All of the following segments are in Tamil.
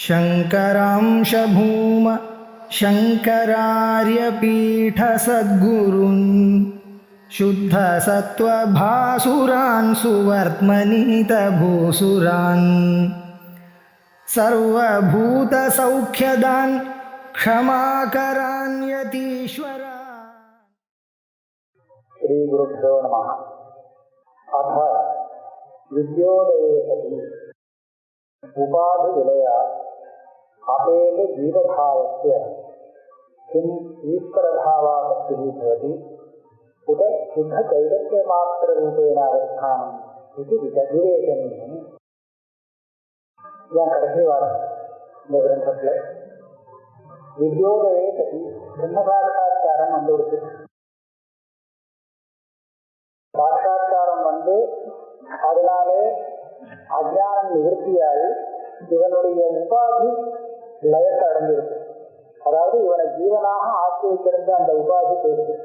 शङ्करांश भूम शङ्करार्यपीठसद्गुरून् शुद्धसत्त्वभासुरान् सुवर्त्मनीतभूसुरान् सर्वभूतसौख्यदान् क्षमाकरान् यतीश्वरान्। श्री गुरुभ्यो नमः। अथ विद्योदये सति उपाधि विलया अपेद जीवभावस्य किम् ईश्वरभावापत्तिः भवति उत शुद्धचैतन्यमात्ररूपेण अवस्थानम् इति विवेचनीयम्. इदानीं कடைசி வாரம் இந்த கிரந்தத்தில் வித்யோதயே சதி பிரம்மசாட்சா்காரம் வந்துடுச்சு. சாட்சா்காரம் அதனாலே அஜ்ஞானம் நிவர்த்தியாகி இவனுடைய உபாதி லயத்தை அடைஞ்சிருக்கு. அதாவது இவனை ஜீவனாக ஆக்கி வைத்திருந்த அந்த உபாதி போயிருக்கு.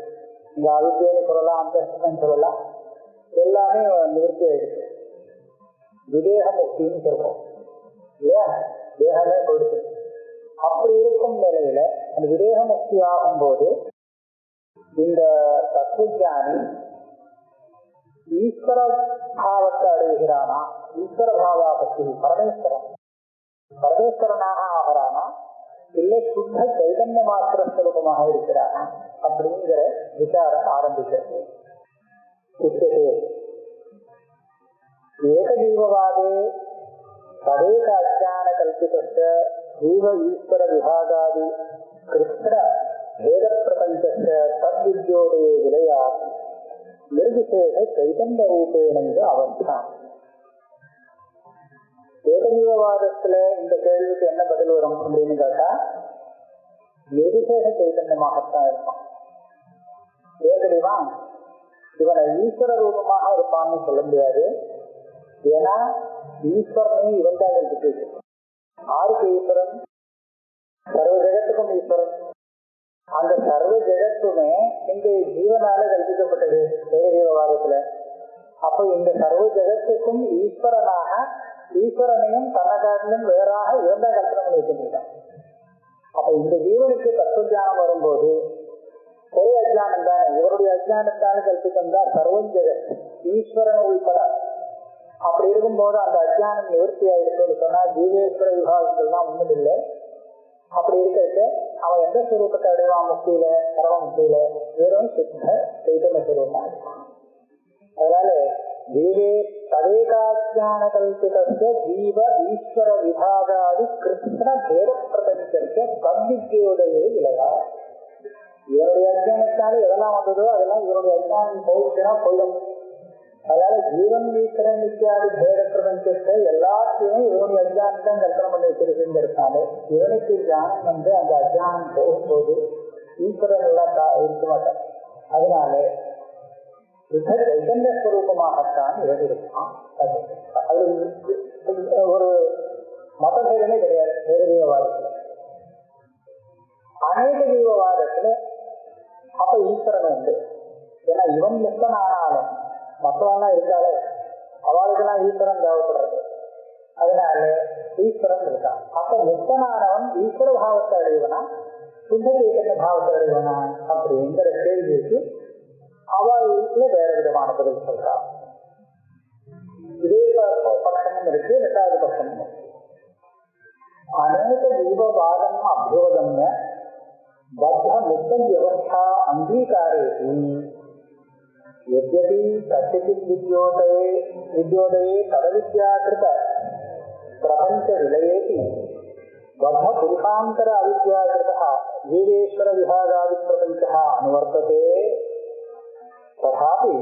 இங்க அவித்யன்னு சொல்லலாம், அந்தஸ்தன்னு சொல்லலாம், எல்லாமே நிவர்த்தி ஆயிடுச்சு. விதேக முக்தின்னு சொல்றோம் இல்லையா, தேகமே போயிடுச்சு. அப்படி இருக்கும் நிலையில அந்த விதேக முக்தி ஆகும்போது இந்த தத்துவஞானி ஈஸ்வர பாவத்தை அடைகிறானா, ஈஸ்வர பாவாபத்தி பரமேஸ்வரனாக ஆகிறானா, இல்லை சுத்த சைதன்ய மாத்திர ஸ்வரூபமாக இருக்கிறானா அப்படிங்கிற விசாரம் ஆரம்பிக்கிறது. ஏகஜீவவாதே ததேக அஜ்ஞான கல்பிதஸ்ய ஜீவ ஈஸ்வர விபாகாதி கிருஷ்ண வேத பிரபஞ்சஸ்ய தத்வித்யோதயே விலையா நிர்விசேஷ சைதன்ய ரூபேண அவஸ்தா. ஏகஜீவவாதத்துல இந்த கேள்விக்கு என்ன பதில் வரும் அப்படின்னு கேட்டா, நிர்விசேஷ சைதன்யமாகத்தான் இருப்பான். ஏன் தெரியுமா, இவனை ஈஸ்வர ரூபமாக இருப்பான்னு சொல்ல முடியாது. ஏன்னா ஈஸ்வரனே இவன் தான் இருக்கு. ஆருக்கு ஈஸ்வரன்? சர்வ ஜெகத்துக்கும் ஈஸ்வரன். அந்த சர்வ ஜெகத்துமே இந்த ஜீவனால கல்பிக்கப்பட்டது ஏகஜீவவாதத்துல. அப்ப இந்த சர்வ ஜெகத்துக்கும் ஈஸ்வரனாக, ஈஸ்வரனையும் தன்னகாட்டிலும் வேறாக இவன் தான் கல்பனை பண்ணி வச்சிருக்கான். அப்ப இந்த ஜீவனுக்கு தத்துவஞானம் வரும்போது ஒரே அஜ்ஞானம் தானே, இவருடைய அஜ்ஞானத்தான கல்பித்தம் தான் சர்வம் ஜெகத் ஈஸ்வரன் உள்பட. அப்படி இருக்கும்போது அந்த அஜ்ஞானம் நிவர்த்தி ஆயிடுச்சுன்னு சொன்னா ஜீவேஸ்வர விபாகங்கள்லாம் ஒண்ணும் இல்லை. அப்படி இருக்க அவன் எந்த ஸ்வரூபத்தை அடைவான்? முக்தியில, பரம முக்தியில வெறும் சுத்த சைதன்ய ஸ்வரூபமா இருப்பான். அதனால ஜீவே ததேகாஜ்ஞான கல்பிதஸ்ய ஜீவ ஈஸ்வர விபாகாதி கிருஷ்ண பேத பிரபஞ்சஸ்ய தத்வித்யோதயே விலையா. இவருடைய அஜ்ஞானத்தால எதெல்லாம் வந்ததோ அதெல்லாம் இவருடைய அஜ்ஞானம் போயிடுச்சுன்னா போயிடும். அதனால ஜீவன் ஈஸ்வரன் இத்தியாதி பேத பிரபஞ்சத்தை எல்லாத்தையும் இவனுடைய அஜ்ஞானத்தான் கல்பனை பண்ணி வச்சிருக்கிறதுனால இவனுக்கு ஞானம் அந்த அஜ்ஞானம் போகும்போது ஈஸ்வரன் எல்லாம் இருக்க மாட்டான். அதனால சைதன்ய ஸ்வரூபமாகத்தான் இவன் இருப்பான். அது ஒரு மதபேதமே கிடையாது ஏகஜீவவாதத்துல. அநேக ஜீவவாதத்துல அப்ப ஈஸ்வரன் உண்டு. ஏன்னா இவன் முக்தன் ஆனாலும் மற்றவெல்லாம் இருக்காளே, அவளுக்கெல்லாம் ஈஸ்வரன் தேவைப்படுறது. அதனால ஈஸ்வரன் இருக்கான். அப்ப முக்தனானவன் ஈஸ்வர பாவத்தை அடைவனா சுத்த சைதன்ய பாவத்தை அடைவனா அப்படிங்கிற கேள்விக்கு அவளுக்கு வேற விதமான பதில் சொல்றான். இதே பட்சமும் இருக்கு, இரண்டாவது பட்சமும் இருக்கு. அநேக ஜீவவாதம் அபியோகம்ய பத்த முக்த வியவஸ்தா அங்கீகாரேதி यद्यपि कस्यचित् विद्योदये तदविद्याकृत प्रपंच विलयेति बद्ध पुरुषांतर अविद्याकृतः जीवेश्वर विभागादि प्रपंचः अनुवर्तते, तथापि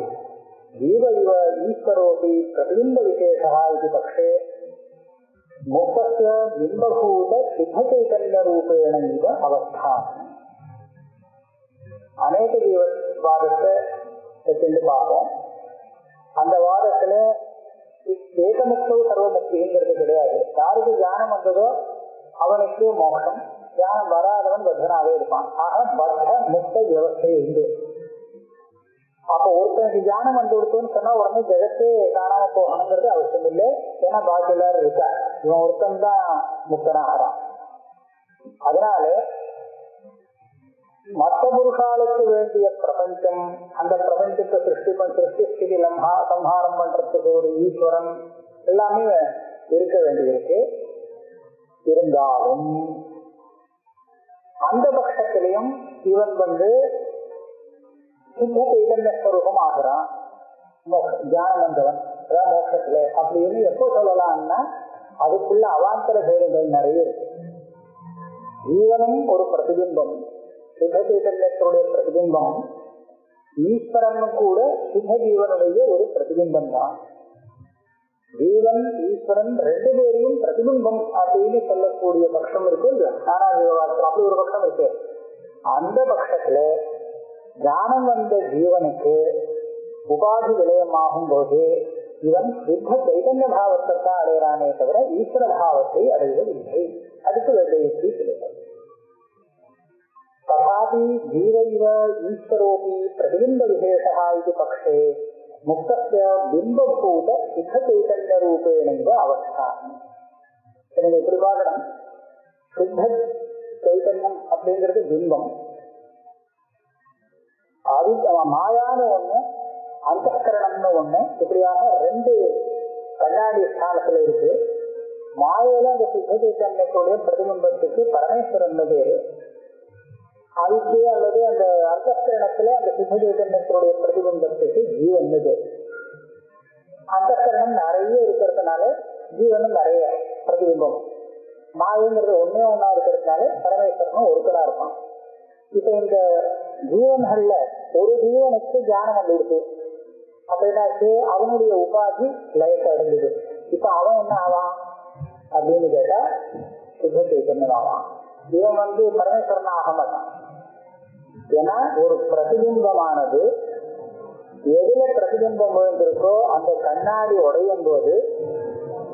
जीव इव ईश्वरोऽपि प्रतिबिंब विशेषः इति पक्षे मुक्तस्य बिंबभूत शुद्धचैतन्य रूपेण इव अवस्था. अनेक जीववादத்தை சென்று பார்ப்போம். அந்த வாதத்துல ஏகமுக்தோ சர்வமுக்திங்கிறது கிடையாது. யாருக்கு ஞானம் வந்ததோ அவனுக்கு மோட்சம், ஞானம் வராதவன் பத்தனாவே இருப்பான். ஆக பத்த முக்த வியவஸ்தை உண்டு. அப்ப ஒருத்தனுக்கு ஞானம் வந்து கொடுத்தோன்னு சொன்னா உடனே ஜெகத்தே காணாம போகணுங்கிறது அவசியம் இல்லை. ஏன்னா பாக்கி எல்லாரும் இருக்கா. இவன் ஒருத்தன் தான் முக்தனாகிறான். அதனால மற்ற புருஷாளுக்கு வேண்டிய பிரபஞ்சம், அந்த பிரபஞ்சத்தை சிருஷ்டி சம்ஹாரம் பண்றதுக்கு ஒரு ஈஸ்வரன் எல்லாமே இருக்க வேண்டியிருக்கு. இருந்தாலும் அந்த பட்சத்திலையும் இவன் சுத்த சைதன்ய ஸ்வரூபம் ஆகிறான், தியானம் வந்தவன், அதான் மோட்சத்துல அப்படின்னு எப்போ சொல்லலாம்னா அதுக்குள்ள அவாந்தர பேதங்கள் நிறைய இருக்கு. ஜீவனும் ஒரு பிரதிபிம்பம், சுத்த சைதன்யத்தினுடைய பிரதிபிம்பம். ஈஸ்வரன் கூட சுத்த ஜீவனுடைய ஒரு பிரதிபிம்பம் தான். ஜீவன் ஈஸ்வரன் ரெண்டு பேரையும் பிரதிபிம்பம் அப்படின்னு சொல்லக்கூடிய பட்சம் இருக்கு இல்லையா, நானாஜீவவாதத்தில் அப்படி ஒரு பட்சம் இருக்கு. அந்த பட்சத்துல ஞானம் வந்த ஜீவனுக்கு உபாதி விலயமாகும் போது இவன் சுத்த சைதன்ய பாவத்தை தான் அடைகிறானே தவிர ஈஸ்வர பாவத்தை அடைவதில்லை. அதுக்கு வேண்டிய யுக்தி சொல்லுங்கள். ததாபி ஜீவ இவ ஈஸ்வரோபி பிரதிபிம்ப விசேஷா இது பக்ஷே முக்தஸ்ய பிம்பபூத சுத்த சைதன்ய ரூபேண அவஸ்தா. எனக்கு எப்படி பார்க்கணும், சுத்த சைதன்யம் அப்படிங்கிறது பிம்பம், அது மாயான ஒண்ணு, அந்தஸ்கரணம்னு ஒண்ணு, இப்படியாக ரெண்டு கண்ணாடி ஸ்தானத்துல இருக்கு. மாயில அந்த சுத்த சைதன்யத்துடைய பிரதிபிம்பத்துக்கு பரமேஸ்வரன் பேரு, அதுக்கு அல்லது அந்த அந்தஸ்கரணத்துல அந்த சுத்த சைதன்யத்துடைய பிரதிபிம்பத்துக்கு ஜீவன் பேரு. அந்தஸ்கரணம் நிறைய இருக்கிறதுனால ஜீவனும் நிறைய பிரதிபிம்பம், மாயங்கிறது ஒன்னே ஒன்னா இருக்கிறதுனால பரமேஸ்வரனும் ஒருத்தனா இருப்பான். இப்ப இந்த ஜீவன்கள்ல ஒரு ஜீவனுக்கு தியானம் வந்துடுச்சு அப்படின்னாச்சு, அவனுடைய உபாதி லயத்தை அடைஞ்சது. இப்ப அவன் என்ன ஆவான் அப்படின்னு கேட்டா சுத்த சைதன்யம் ஆவான். இவன் பரமேஸ்வரன் ஆக மாட்டான். ஏன்னா ஒரு பிரதிபிம்பமானது எதுல பிரதிபிம்பம் விழுந்திருக்கோ அந்த கண்ணாடி உடையும் போது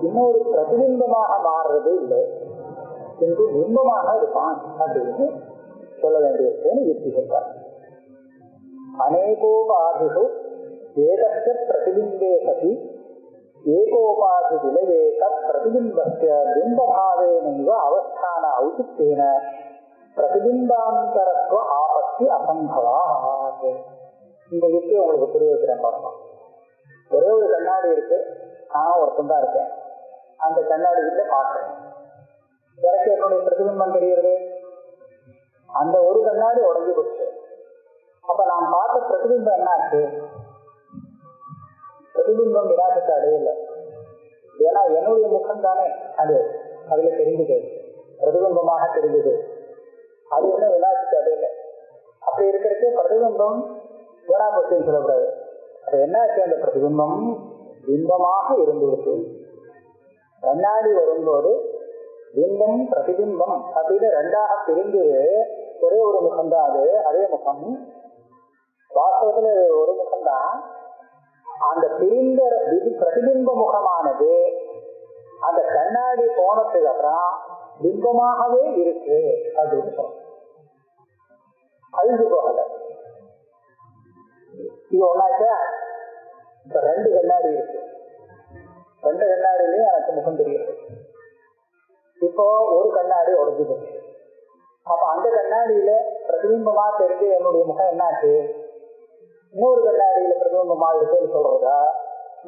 இன்னொரு பிரதிபிம்பமாக மாறுறது இல்லை, என்று பிம்பமாக இருப்பான் அப்படின்னு சொல்ல வேண்டியிருக்கேன்னு யுக்தி சொல்றார். அநேகோபாதிஷு ஏகஸ்ய பிரதிபிம்பே சதி ஏகோபாதி விலவேக பிரதிபிம்பஸ்ய பிம்பபாவேனைவ அவஸ்தான ஔசித்தேன பிரதிபிம்பாந்தரத்துவ ஆபத்தி அசம்பவா. இந்த யுக்தியை உங்களுக்கு புரிய வைக்கிறேன் பாருங்க. ஒரே ஒரு கண்ணாடி இருக்கு, நான் ஒருத்தன் தான் இருக்கேன், அந்த கண்ணாடி கிட்ட பாக்குறேன், எனக்கு என்னுடைய பிரதிபிம்பம் தெரியுது. அந்த ஒரு கண்ணாடி உடஞ்சி போச்சு. அப்ப நான் பார்த்த பிரதிபிம்பம் என்னாச்சு, பிரதிபிம்பம் விராசத்தை அடையல. ஏன்னா என்னுடைய முகம் தானே அது, அதுல தெரிஞ்சது, பிரதிபிம்பமாக தெரிஞ்சது, அது என்ன விநாசத்தை அடையல. அப்படி இருக்கிறது பிரதிபிம்பம் வீணா போச்சுன்னு சொல்லக்கூடாது. அது என்னாச்சு, அந்த பிரதிபிம்பம் பிம்பமாக இருந்துடுச்சு. கண்ணாடி வரும்போது பிம்பம் பிரதிபிம்பம் அப்படின்னு ரெண்டாக பிரிந்து ஒரே ஒரு முகம்தான் அது, அதே முகம். வாஸ்தவத்துல ஒரு முகம்தான். அந்த பிரிந்த பிரதிபிம்ப முகமானது அந்த கண்ணாடி போனதுக்கு அப்புறம் பிம்பமாகவே இருக்கு அப்படின்னு சொல்றோம். அழிஞ்சு போகல. இது ஒன்னாச்சா, இப்ப ரெண்டு கண்ணாடி இருக்கு, ரெண்டு கண்ணாடியிலையும் எனக்கு முகம் தெரியுது. இப்போ ஒரு கண்ணாடி உடஞ்சு போச்சு. அப்ப அந்த கண்ணாடியில பிரதிபிம்பமா தெரிஞ்சு என்னுடைய முகம் என்னாச்சு, இன்னொரு கண்ணாடியில பிரதிபிம்பமா இருக்குன்னு சொல்றதா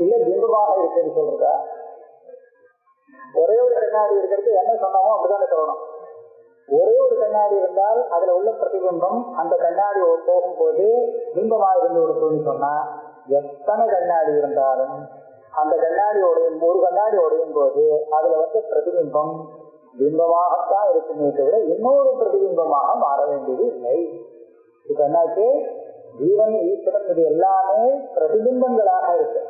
இல்ல பிம்பமாக இருக்குன்னு சொல்றதா? ஒரே ஒரு கண்ணாடி இருக்கிறது என்ன சொன்னோமோ அப்படித்தானே சொல்லணும். ஒரே ஒரு கண்ணாடி இருந்தால் அதுல உள்ள பிரதிபிம்பம் அந்த கண்ணாடி போகும்போது பிம்பமா இருந்து கொடுத்தோன்னு சொன்னா, எத்தனை கண்ணாடி இருந்தாலும் அந்த கண்ணாடி உடையும், ஒரு கண்ணாடி உடையும் போது அதுல பிரதிபிம்பம் பிம்பமாகத்தான் இருக்குமே தவிர இன்னொரு பிரதிபிம்பமாக மாற வேண்டியது இல்லை. இது என்னாச்சு, ஜீவன் ஈஸ்வரன் இது எல்லாமே பிரதிபிம்பங்களாக இருக்கு.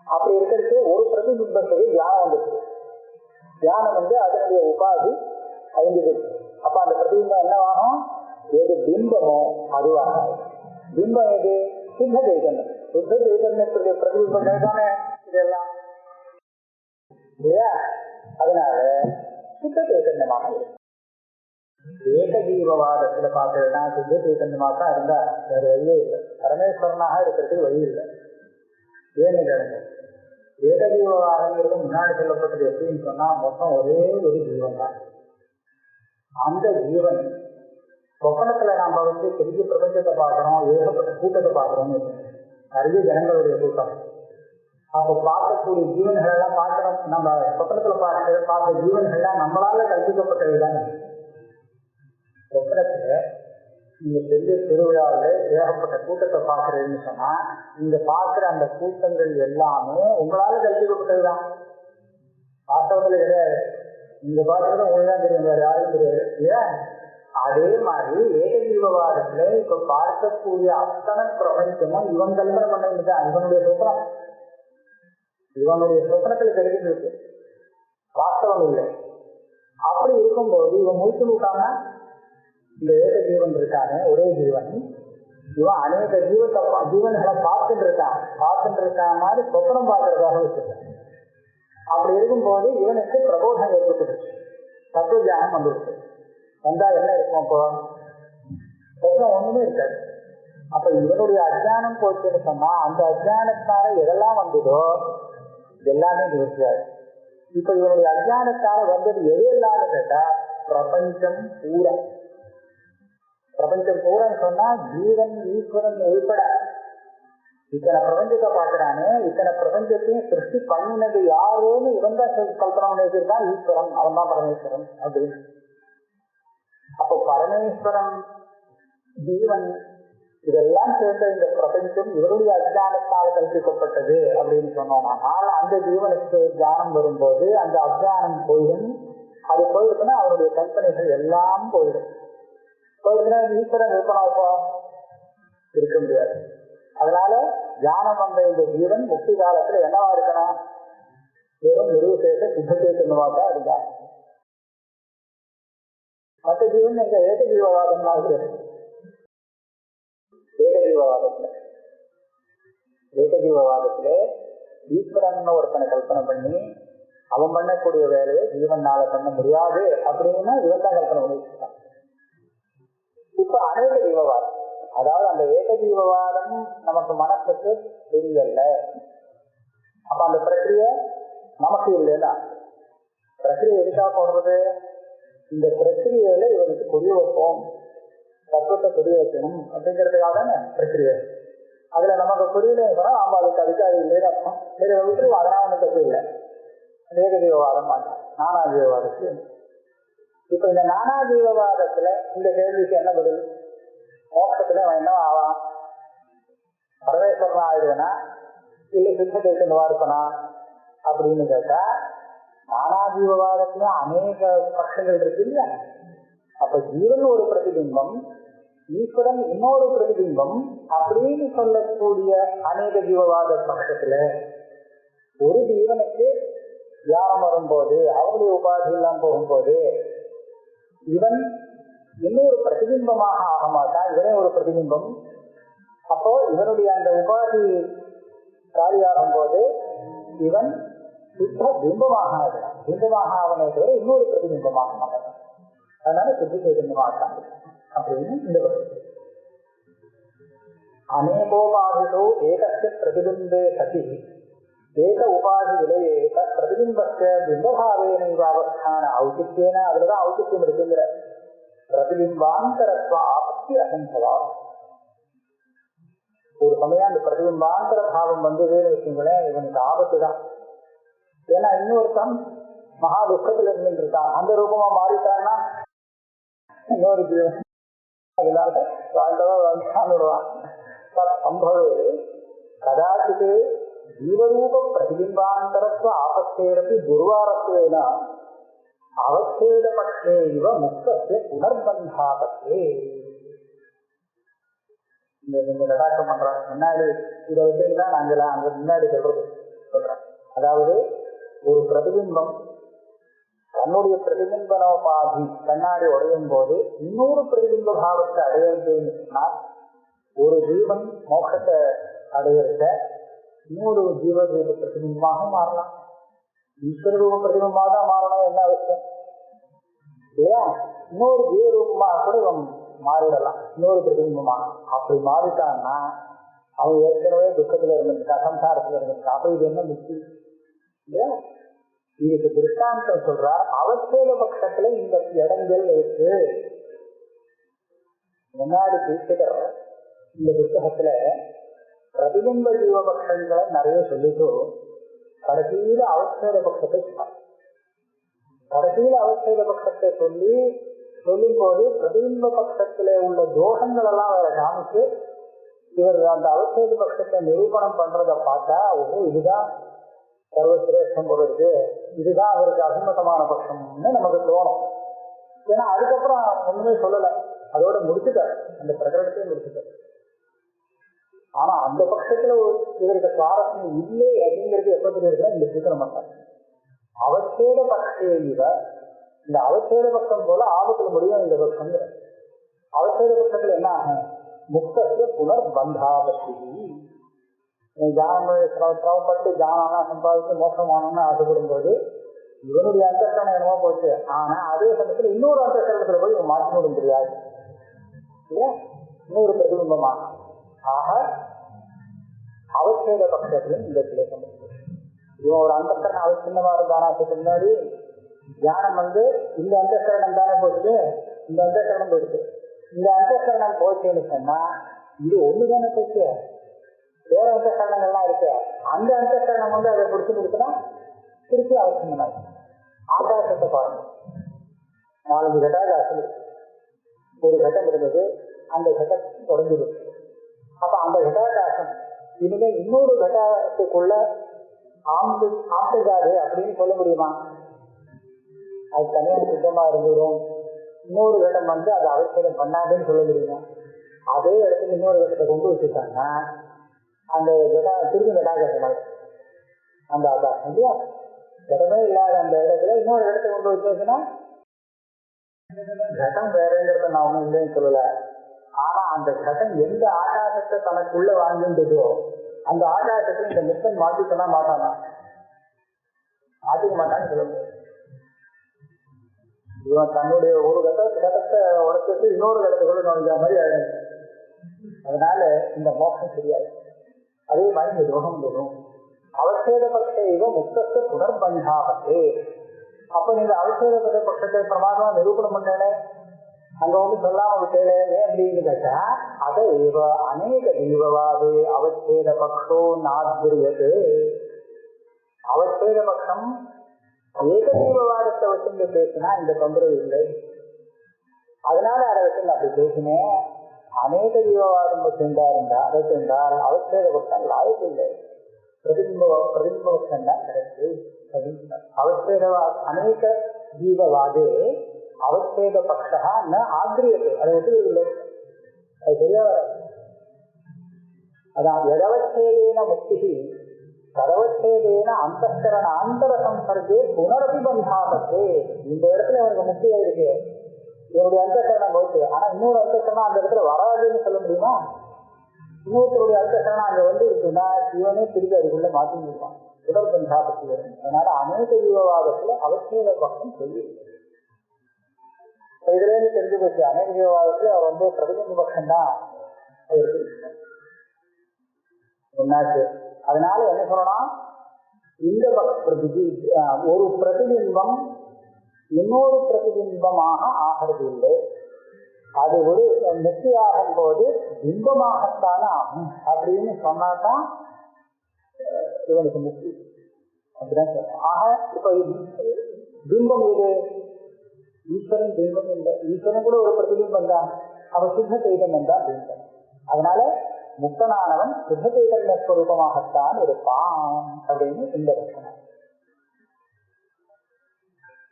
அப்படி இருக்கிறது ஒரு பிரதிபிம்பத்துக்கு தியானம் வந்துருக்கு. தியானம் அதனுடைய உபாதி அழிஞ்சது. அப்ப அந்த பிரதிபிம்பம் என்னவாகும், எது பிம்பமோ அதுவாக. பிம்பம் எது, சுத்த சைதன்யம். சுத்த சைதன்யத்துடைய பிரதிபிம்பங்கள் தானே இதெல்லாம் இல்லையா? அதனால சுத்த சைதன்யமாக இருக்கு. ஏக ஜீவவாதத்துல பாக்குறதுனா சுத்த சைதன்யமாக தான் இருந்தா வேற வழியே இல்லை. பரமேஸ்வரனாக இருக்கிறதுக்கு வழி இல்லை. ஏன்னு கேளுங்க, ஏகஜீவவாதங்கிறது முன்னாடி சொல்லப்பட்டது எப்படின்னு சொன்னா மொத்தம் ஒரே ஒரு ஜீவன் தான். அந்த ஜீவன் சொப்பனத்துல நாம பெரிய பிரபஞ்சத்தை பார்க்கிறோம், ஏகப்பட்ட கூட்டத்தை பார்க்கிறோம்னு நிறைய ஜனங்களுடைய கூட்டம். அப்போ பார்க்கக்கூடிய ஜீவன்கள் எல்லாம் பார்க்கிறோம். நம்ம சொப்பனத்துல பார்த்த ஜீவன்கள்லாம் நம்மளால கல்பிக்கப்பட்டது தானே. சொப்பனத்துல நீங்க பெரிய திருவிழாவில் ஏகப்பட்ட கூட்டத்தை பார்க்கறதுன்னு சொன்னா நீங்க பார்க்கிற அந்த கூட்டங்கள் எல்லாமே உங்களால கல்பிக்கப்பட்டதுதான். வாஸ்தவத்துல கிடையாது. நீங்க பார்க்கறது உங்களுக்கு தான் தெரியும், வேற யாரும் தெரியாது. ஏன் அதே மாதிரி ஏகஜீவவாதத்துல இப்ப பார்க்கக்கூடிய அத்தனை பிரபஞ்சமும் இவன் கல்பனை பண்ணதுதான். இவனுடைய சொப்பனம், இவனுடைய சொப்பனத்துல கிடைக்கிறது வாஸ்தவம் இல்லை. அப்படி இருக்கும்போது இவன் முடிச்சு விட்டாங்க. இந்த ஏக ஜீவன் இருக்கானே ஒரே ஜீவன், இவன் அநேக ஜீவன்களை பார்த்துட்டு இருக்கான் மாதிரி சொப்பனம் பார்க்கறதாக வச்சிருக்கான். அப்படி இருக்கும்போது இவனுக்கு பிரபோதம் ஏற்பட்டு தத்துவ தியானம் வந்துருக்கு. வந்தா என்ன இருக்கும்? அப்போ சொப்பனம் ஒண்ணுமே இருக்காது. அப்ப இவனுடைய அஜ்ஞானம் போச்சுன்னு சொன்னா அந்த அஜ்ஞானத்தால எதெல்லாம் வந்ததோ எல்லாமே நிவர்த்தியாது. இப்ப இவனுடைய அஜ்ஞானத்தால வந்தது எது எல்லாம்னு கேட்டா பிரபஞ்சம் பூரா. பிரபஞ்சம் பூரன்னு சொன்னா ஜீவன் ஈஸ்வரன் உள்பட இத்தனை பிரபஞ்சத்தை பார்க்கிறானே, இத்தனை பிரபஞ்சத்தையும் சிருஷ்டி பண்ணினது யாருன்னு இவன் தான் கல்பனை பண்ணிருக்கான். ஈஸ்வரன், அவன் தான் பரமேஸ்வரன் அப்படின்னு. அப்போ பரமேஸ்வரன், ஜீவன் இதெல்லாம் சேர்ந்த இந்த பிரபஞ்சம் இவருடைய அஜ்ஞானத்தால் கல்பிக்கப்பட்டது அப்படின்னு சொன்னோம்னா அந்த ஜீவனுக்கு தியானம் வரும்போது அந்த அஜ்ஞானம் போயிடும். அது போயிடுச்சுன்னா அவருடைய கல்பனைகள் எல்லாம் போயிடும். போயிடுச்சுன்னா ஈஸ்வரன் இருக்கணும், இப்போ இருக்க முடியாது. அதனால தியானம் வந்த இந்த ஜீவன் முக்தி காலத்துல என்னவா இருக்கணும்? வெறும் நிர்விசேஷ சித்தச்சேதனமா தான் இருந்தாங்க. மற்ற ஜீவன் எங்க ஏகஜீவவாதம் தான் இருக்கு. ஏகஜீவவாதத்துல ஈஸ்வரன் ஒருத்தனை கல்பனை பண்ணி அவன் பண்ணக்கூடிய வேலையை ஜீவனால பண்ண முடியாது அப்படின்னா இவன் தான் கல்பனை பண்ணிருக்கான். இப்ப அநேக ஜீவவாதம், அதாவது அந்த ஏகஜீவவாதம் நமக்கு மனசுக்கு தெரியல. அப்ப அந்த பிரக்கிரிய நமக்கு இல்லைன்னா பிரக்கிரியை எதுக்காக போடுறது? இந்த பிரக்கிரியையில இவனுக்கு புரிய வைப்போம், தத்துவத்தை புரிய வைக்கணும் அப்படிங்கிறதுக்காக தானே பிரக்கிரியை. அதுல நமக்கு புரியலன்னு நாம அதுக்கு அதிகாரி இல்லைன்னு அர்த்தம். சரி விட்டுருவோம், அதெல்லாம் ஒன்றும் தப்பு இல்லை. ஏகஜீவவாதம் மாட்டோம், நானாஜீவவாதத்துக்கு. இப்ப இந்த நானாஜீவவாதத்துல இந்த கேள்விக்கு என்ன பதில்? மோட்சத்துல அவன் என்ன ஆவான்? பரமேஸ்வரனா ஆயிடுவனா இல்ல சித்த தேசமா இருப்பனா அப்படின்னு கேட்டா நானாஜீவவாதத்துல அநேக பட்சங்கள் இருக்கு இல்லையா? அப்ப ஜீவன் ஒரு பிரதிபிம்பம், ஈஸ்வரன் இன்னொரு பிரதிபிம்பம் அப்படின்னு சொல்லக்கூடிய அநேக ஜீவவாத பட்சத்துல ஒரு ஜீவனுக்கு தியானம் வரும்போது அவருடைய உபாதி எல்லாம் போகும்போது இவன் இன்னொரு பிரதிபிம்பமாக ஆக மாட்டான், இவனே ஒரு பிரதிபிம்பம். அப்போ இவனுடைய அந்த உபாதி காலியாகும் போது இவன் சுத்த பிம்பமாக ஆகிறான். பிம்பமாக ஆவனே தவிர இன்னொரு பிரதிபிம்பமாக மாட்டான். அதனால சுத்தி சைதன்யமாட்டான் அப்படின்னு இந்த அநேகோபாதிஷோ ஏகஸ்ய பிரதிபிம்பே சதி ஏக உபாதி விலையே பிரதிபிம்பஸ்ய பிம்பபாவேனவஸ்தான ஔச்சித்யேன. அதுலதான் ஔச்சித்யம் இருக்குங்கிற பிரதிபிம்பாந்தரத்வ ஆபத்தி அசம்பவா. ஒரு சமயம் அந்த பிரதிபிம்பாந்தர பாவம் வந்ததுன்னு வச்சுங்களேன், இவனுக்கு ஆபத்து தான். ஏன்னா இன்னொருத்தன் மகா துக்கத்துல இருந்துட்டு இருக்கான், அந்த ரூபமா மாறிட்டான்னா இன்னொரு ஜீவன் அதனால வாழ்ந்தவான் சம்பவே கதாச்சித் ஜீவரூப பிரதிபிம்பாந்தரத்வ ஆபத்தேரப்பி துர்வாரத்வேன அவச்சேத பட்சே இவ முக்தஸ்ய புனர்பந்தாபத்தே. நீங்க கடாட்சம் பண்றாங்க முன்னாடி இதை வச்சுதான் நாங்கள் அங்க முன்னாடி சொல்றேன். அதாவது ஒரு பிரதிபிம்பம் தன்னுடைய பிரதிபிம்பனோபாதி கண்ணாடி உடையும் போது இன்னொரு பிரதிபிம்ப பாவத்தை அடையிறதுன்னு சொன்னால் ஒரு ஜீவன் மோட்சத்தை அடையிறத இன்னொரு ஜீவரூப பிரதிபிம்பமாக மாறலாம். ஈஸ்வர ரூப பிரதிபிம்பமாக தான் மாறணும், என்ன அவசியம் இல்லையா? இன்னொரு ஜீவரூபமாக கூட இவன் மாறிடலாம், இன்னொரு பிரதிபிம்பமாக. அப்படி மாறிட்டான்னா அவன் ஏற்கனவே துக்கத்துல இருந்திருக்கான், சம்சாரத்துல இருந்திருக்கான். அப்ப இது என்ன முக்தி? இல்லையா? இதுக்கு திருஷ்டாந்தம் சொல்றார். அவசேத பட்சத்துல இந்த இடங்கள் இருக்கு. முன்னாடி தீட்சிதர் இந்த புத்தகத்துல பிரதிபிம்ப ஜீவபக்ஷங்களை நிறைய சொல்லிட்டு கடைசியில அவசேத பட்சத்தை சொன்னார். கடைசியில அவசேத பட்சத்தை சொல்லும் போது பிரதிபிம்ப பட்சத்திலே உள்ள தோஷங்கள் எல்லாம் வேற காமிச்சு இவர் அந்த அவசேத பட்சத்தை நிரூபணம் பண்றதை பார்த்தா இதுதான் சர்வசிரேஷ்டம் போல இருக்கு, இதுதான் அவருக்கு அசம்மதமான பட்சம்னு நமக்கு தோணும். ஏன்னா அதுக்கப்புறம் ஒண்ணுமே சொல்லலை, அதோட முடிச்சுட்டார், அந்த பிரகடனத்தையும் முடிச்சுட்டார். ஆனா அந்த பட்சத்துல இவருக்கு சுவாரஸ்யம் இல்லை அப்படிங்கிறது எப்ப தெரியுதுன்னா இந்த சூத்திரம் பண்ணார். அவசேத பட்சே இவ, இந்த அவசேத பட்சம் போல ஆபத்துல முடியும் இந்த பட்சம். அவசேத பட்சத்துல என்ன ஆகும்? முக்தத்துவ புனர் பந்தாபத்தி. சிரமப்பட்டு ஜானா சம்பாதிச்சு மோசமானோன்னு ஆசைப்படும் போது இவனுடைய அந்தஸ்தானம் என்னமோ போச்சு. ஆனா அதே சமயத்துல இன்னொரு அந்தஸ்தானத்துல போய் இவன் மாற்றி விட முடியாது இல்லையா? இன்னொரு பிரதிபிம்பமா. ஆக அவசேத பட்சத்திலும் இந்த கிளேசம் இவன் ஒரு அந்தஸ்கரணம் அவசியமா இருந்தானா அதுக்கு முன்னாடி தியானம் இந்த அந்தஸ்கரணம் தானே போச்சு, இந்த அந்தஸ்கரணம் போயிடுச்சு. இந்த அந்தஸ்கரணம் போச்சுன்னு சொன்னா இது ஒண்ணுதானே போச்சு, வேற அந்தஸ்கரணங்கள்லாம் இருக்கு. அந்த அந்தஸ்கரணம் அதை பிடிச்சு கொடுத்தனா திருப்பி அவசியம். ஆகாசத்தை பாருங்க, 4 கட்டாகாசம் இருக்கு. ஒரு கட்டம் இருந்தது, அந்த கட்டம் தொடர்ந்துருக்கு. அப்ப அந்த கட்டாகாசம் இனிமே இன்னொரு கட்டாகத்துக்குள்ள ஆண்டுகாது அப்படின்னு சொல்ல முடியுமா? அது தனியாக சுத்தமா இருந்துடும். இன்னொரு கட்டம் அது அவசியம் பண்ணாதுன்னு சொல்ல முடியுமா? அதே இடத்துல இன்னொரு கட்டத்தை கொண்டு வச்சுட்டாங்கன்னா அந்த திரும்பி கட்டாகாசம் அந்த ஆகாசம் இல்லையா? இடமே இல்லாத அந்த இடத்துல இன்னொரு இடத்தை கொண்டு வச்சுன்னா கட்டம் வேறங்கிறத நான் ஒண்ணும் இல்லைன்னு சொல்லல. ஆனா அந்த கட்டம் எந்த ஆகாசத்தை தனக்குள்ள வாங்கின்றதோ அந்த ஆகாசத்தை இந்த முக்கன் மாற்றி சொன்னா மாட்டானா? மாற்றிக்க மாட்டான்னு சொல்ல முடியாது. இவன் தன்னுடைய ஒரு கட்டத்தை உடச்சிட்டு இன்னொரு கட்டத்துக்குள்ள நுழைஞ்ச மாதிரி ஆயிடும். அதனால இந்த மோட்சம் தெரியாது. அதே மாதிரி இந்த தோஷம் வரும். அவசேத பட்ச இவ முக்தத்தை புனர்பந்தாபத்தே. அப்ப நீங்க அவசேத பட்சத்தை பிரமாதமா நிரூபணம் பண்ணல, அங்க சொல்லாம விட்டேல ஏன் அப்படின்னு கேட்டா அதை இவ அநேக தீபவாது அவசேத பட்சோ நாத்திரியது. அவசேத பட்சம் ஏக தீபவாதத்தை வச்சு பேசினா இந்த தொந்தரவு இல்லை. அதனால அதை வச்சு நான் அப்படி பேசினேன். அநேக தீபவாதம் இருந்தா அதை சென்றால் அவசேத பட்சம் லாய்க்கு இல்லை, பிரதிபிம்ப பட்சம் தான் கிடையாது. அவசேத அநேக ஜீவவாதே அவசேத பட்சா ந ஆத்திரியது. அதை ஒத்துக்கவில்லை, அது சரியா வராது. அதான் எதவச்சேதேன முக்தி சதவச்சேதேன அந்தஸ்கரண ஆந்தர சம்பர்க்கே புனரபிபந்தாபத்தே. இந்த இடத்துல அவனுக்கு முக்தியா இருக்கு, இவனுடைய அந்தஸ்கரணம் போயிட்டு. ஆனா இன்னொரு அந்தஸ்கரணம் அந்த இடத்துல வராதுன்னு சொல்ல முடியுமா? இன்னொருத்தருடைய அந்தஸ்கரணம் அங்க இருக்குன்னா இவனே திருப்பி அதுக்குள்ள மாற்றி முடிப்பான், புனர்பந்தாபத்தி வரும். அதனால அநேக ஜீவவாதத்துல அவசேத பக்கம் சொல்லி இதுல இருந்து தெரிஞ்சு போச்சு. அநேக ஜீவவாதத்துல அவர் பிரதிபிம்ப பட்சம் தான் அவருக்கு என்னாச்சு. அதனால என்ன சொல்லணும், இந்த ஒரு பிரதிபிம்பம் இன்னொரு பிரதிபிம்பமாக ஆகிறது இல்லை. அது ஒரு முக்தியாகும் போது பிம்பமாகத்தானே ஆகும் அப்படின்னு சொன்னாதான் இவனுக்கு முக்தி அப்படிதான் சொல்லணும். ஆக இப்ப பிம்பம் இது ஈஸ்வரன் பிம்பம் இல்லை, ஈஸ்வரன் கூட ஒரு பிரதிபிம்பம் தான், அவன் சுத்த சைதன்யம் தான் பிம்பம். அதனால முக்தனானவன் சுத்த சைதன்ய ஸ்வரூபமாகத்தான் இருப்பான் அப்படின்னு இந்த லட்சணம்.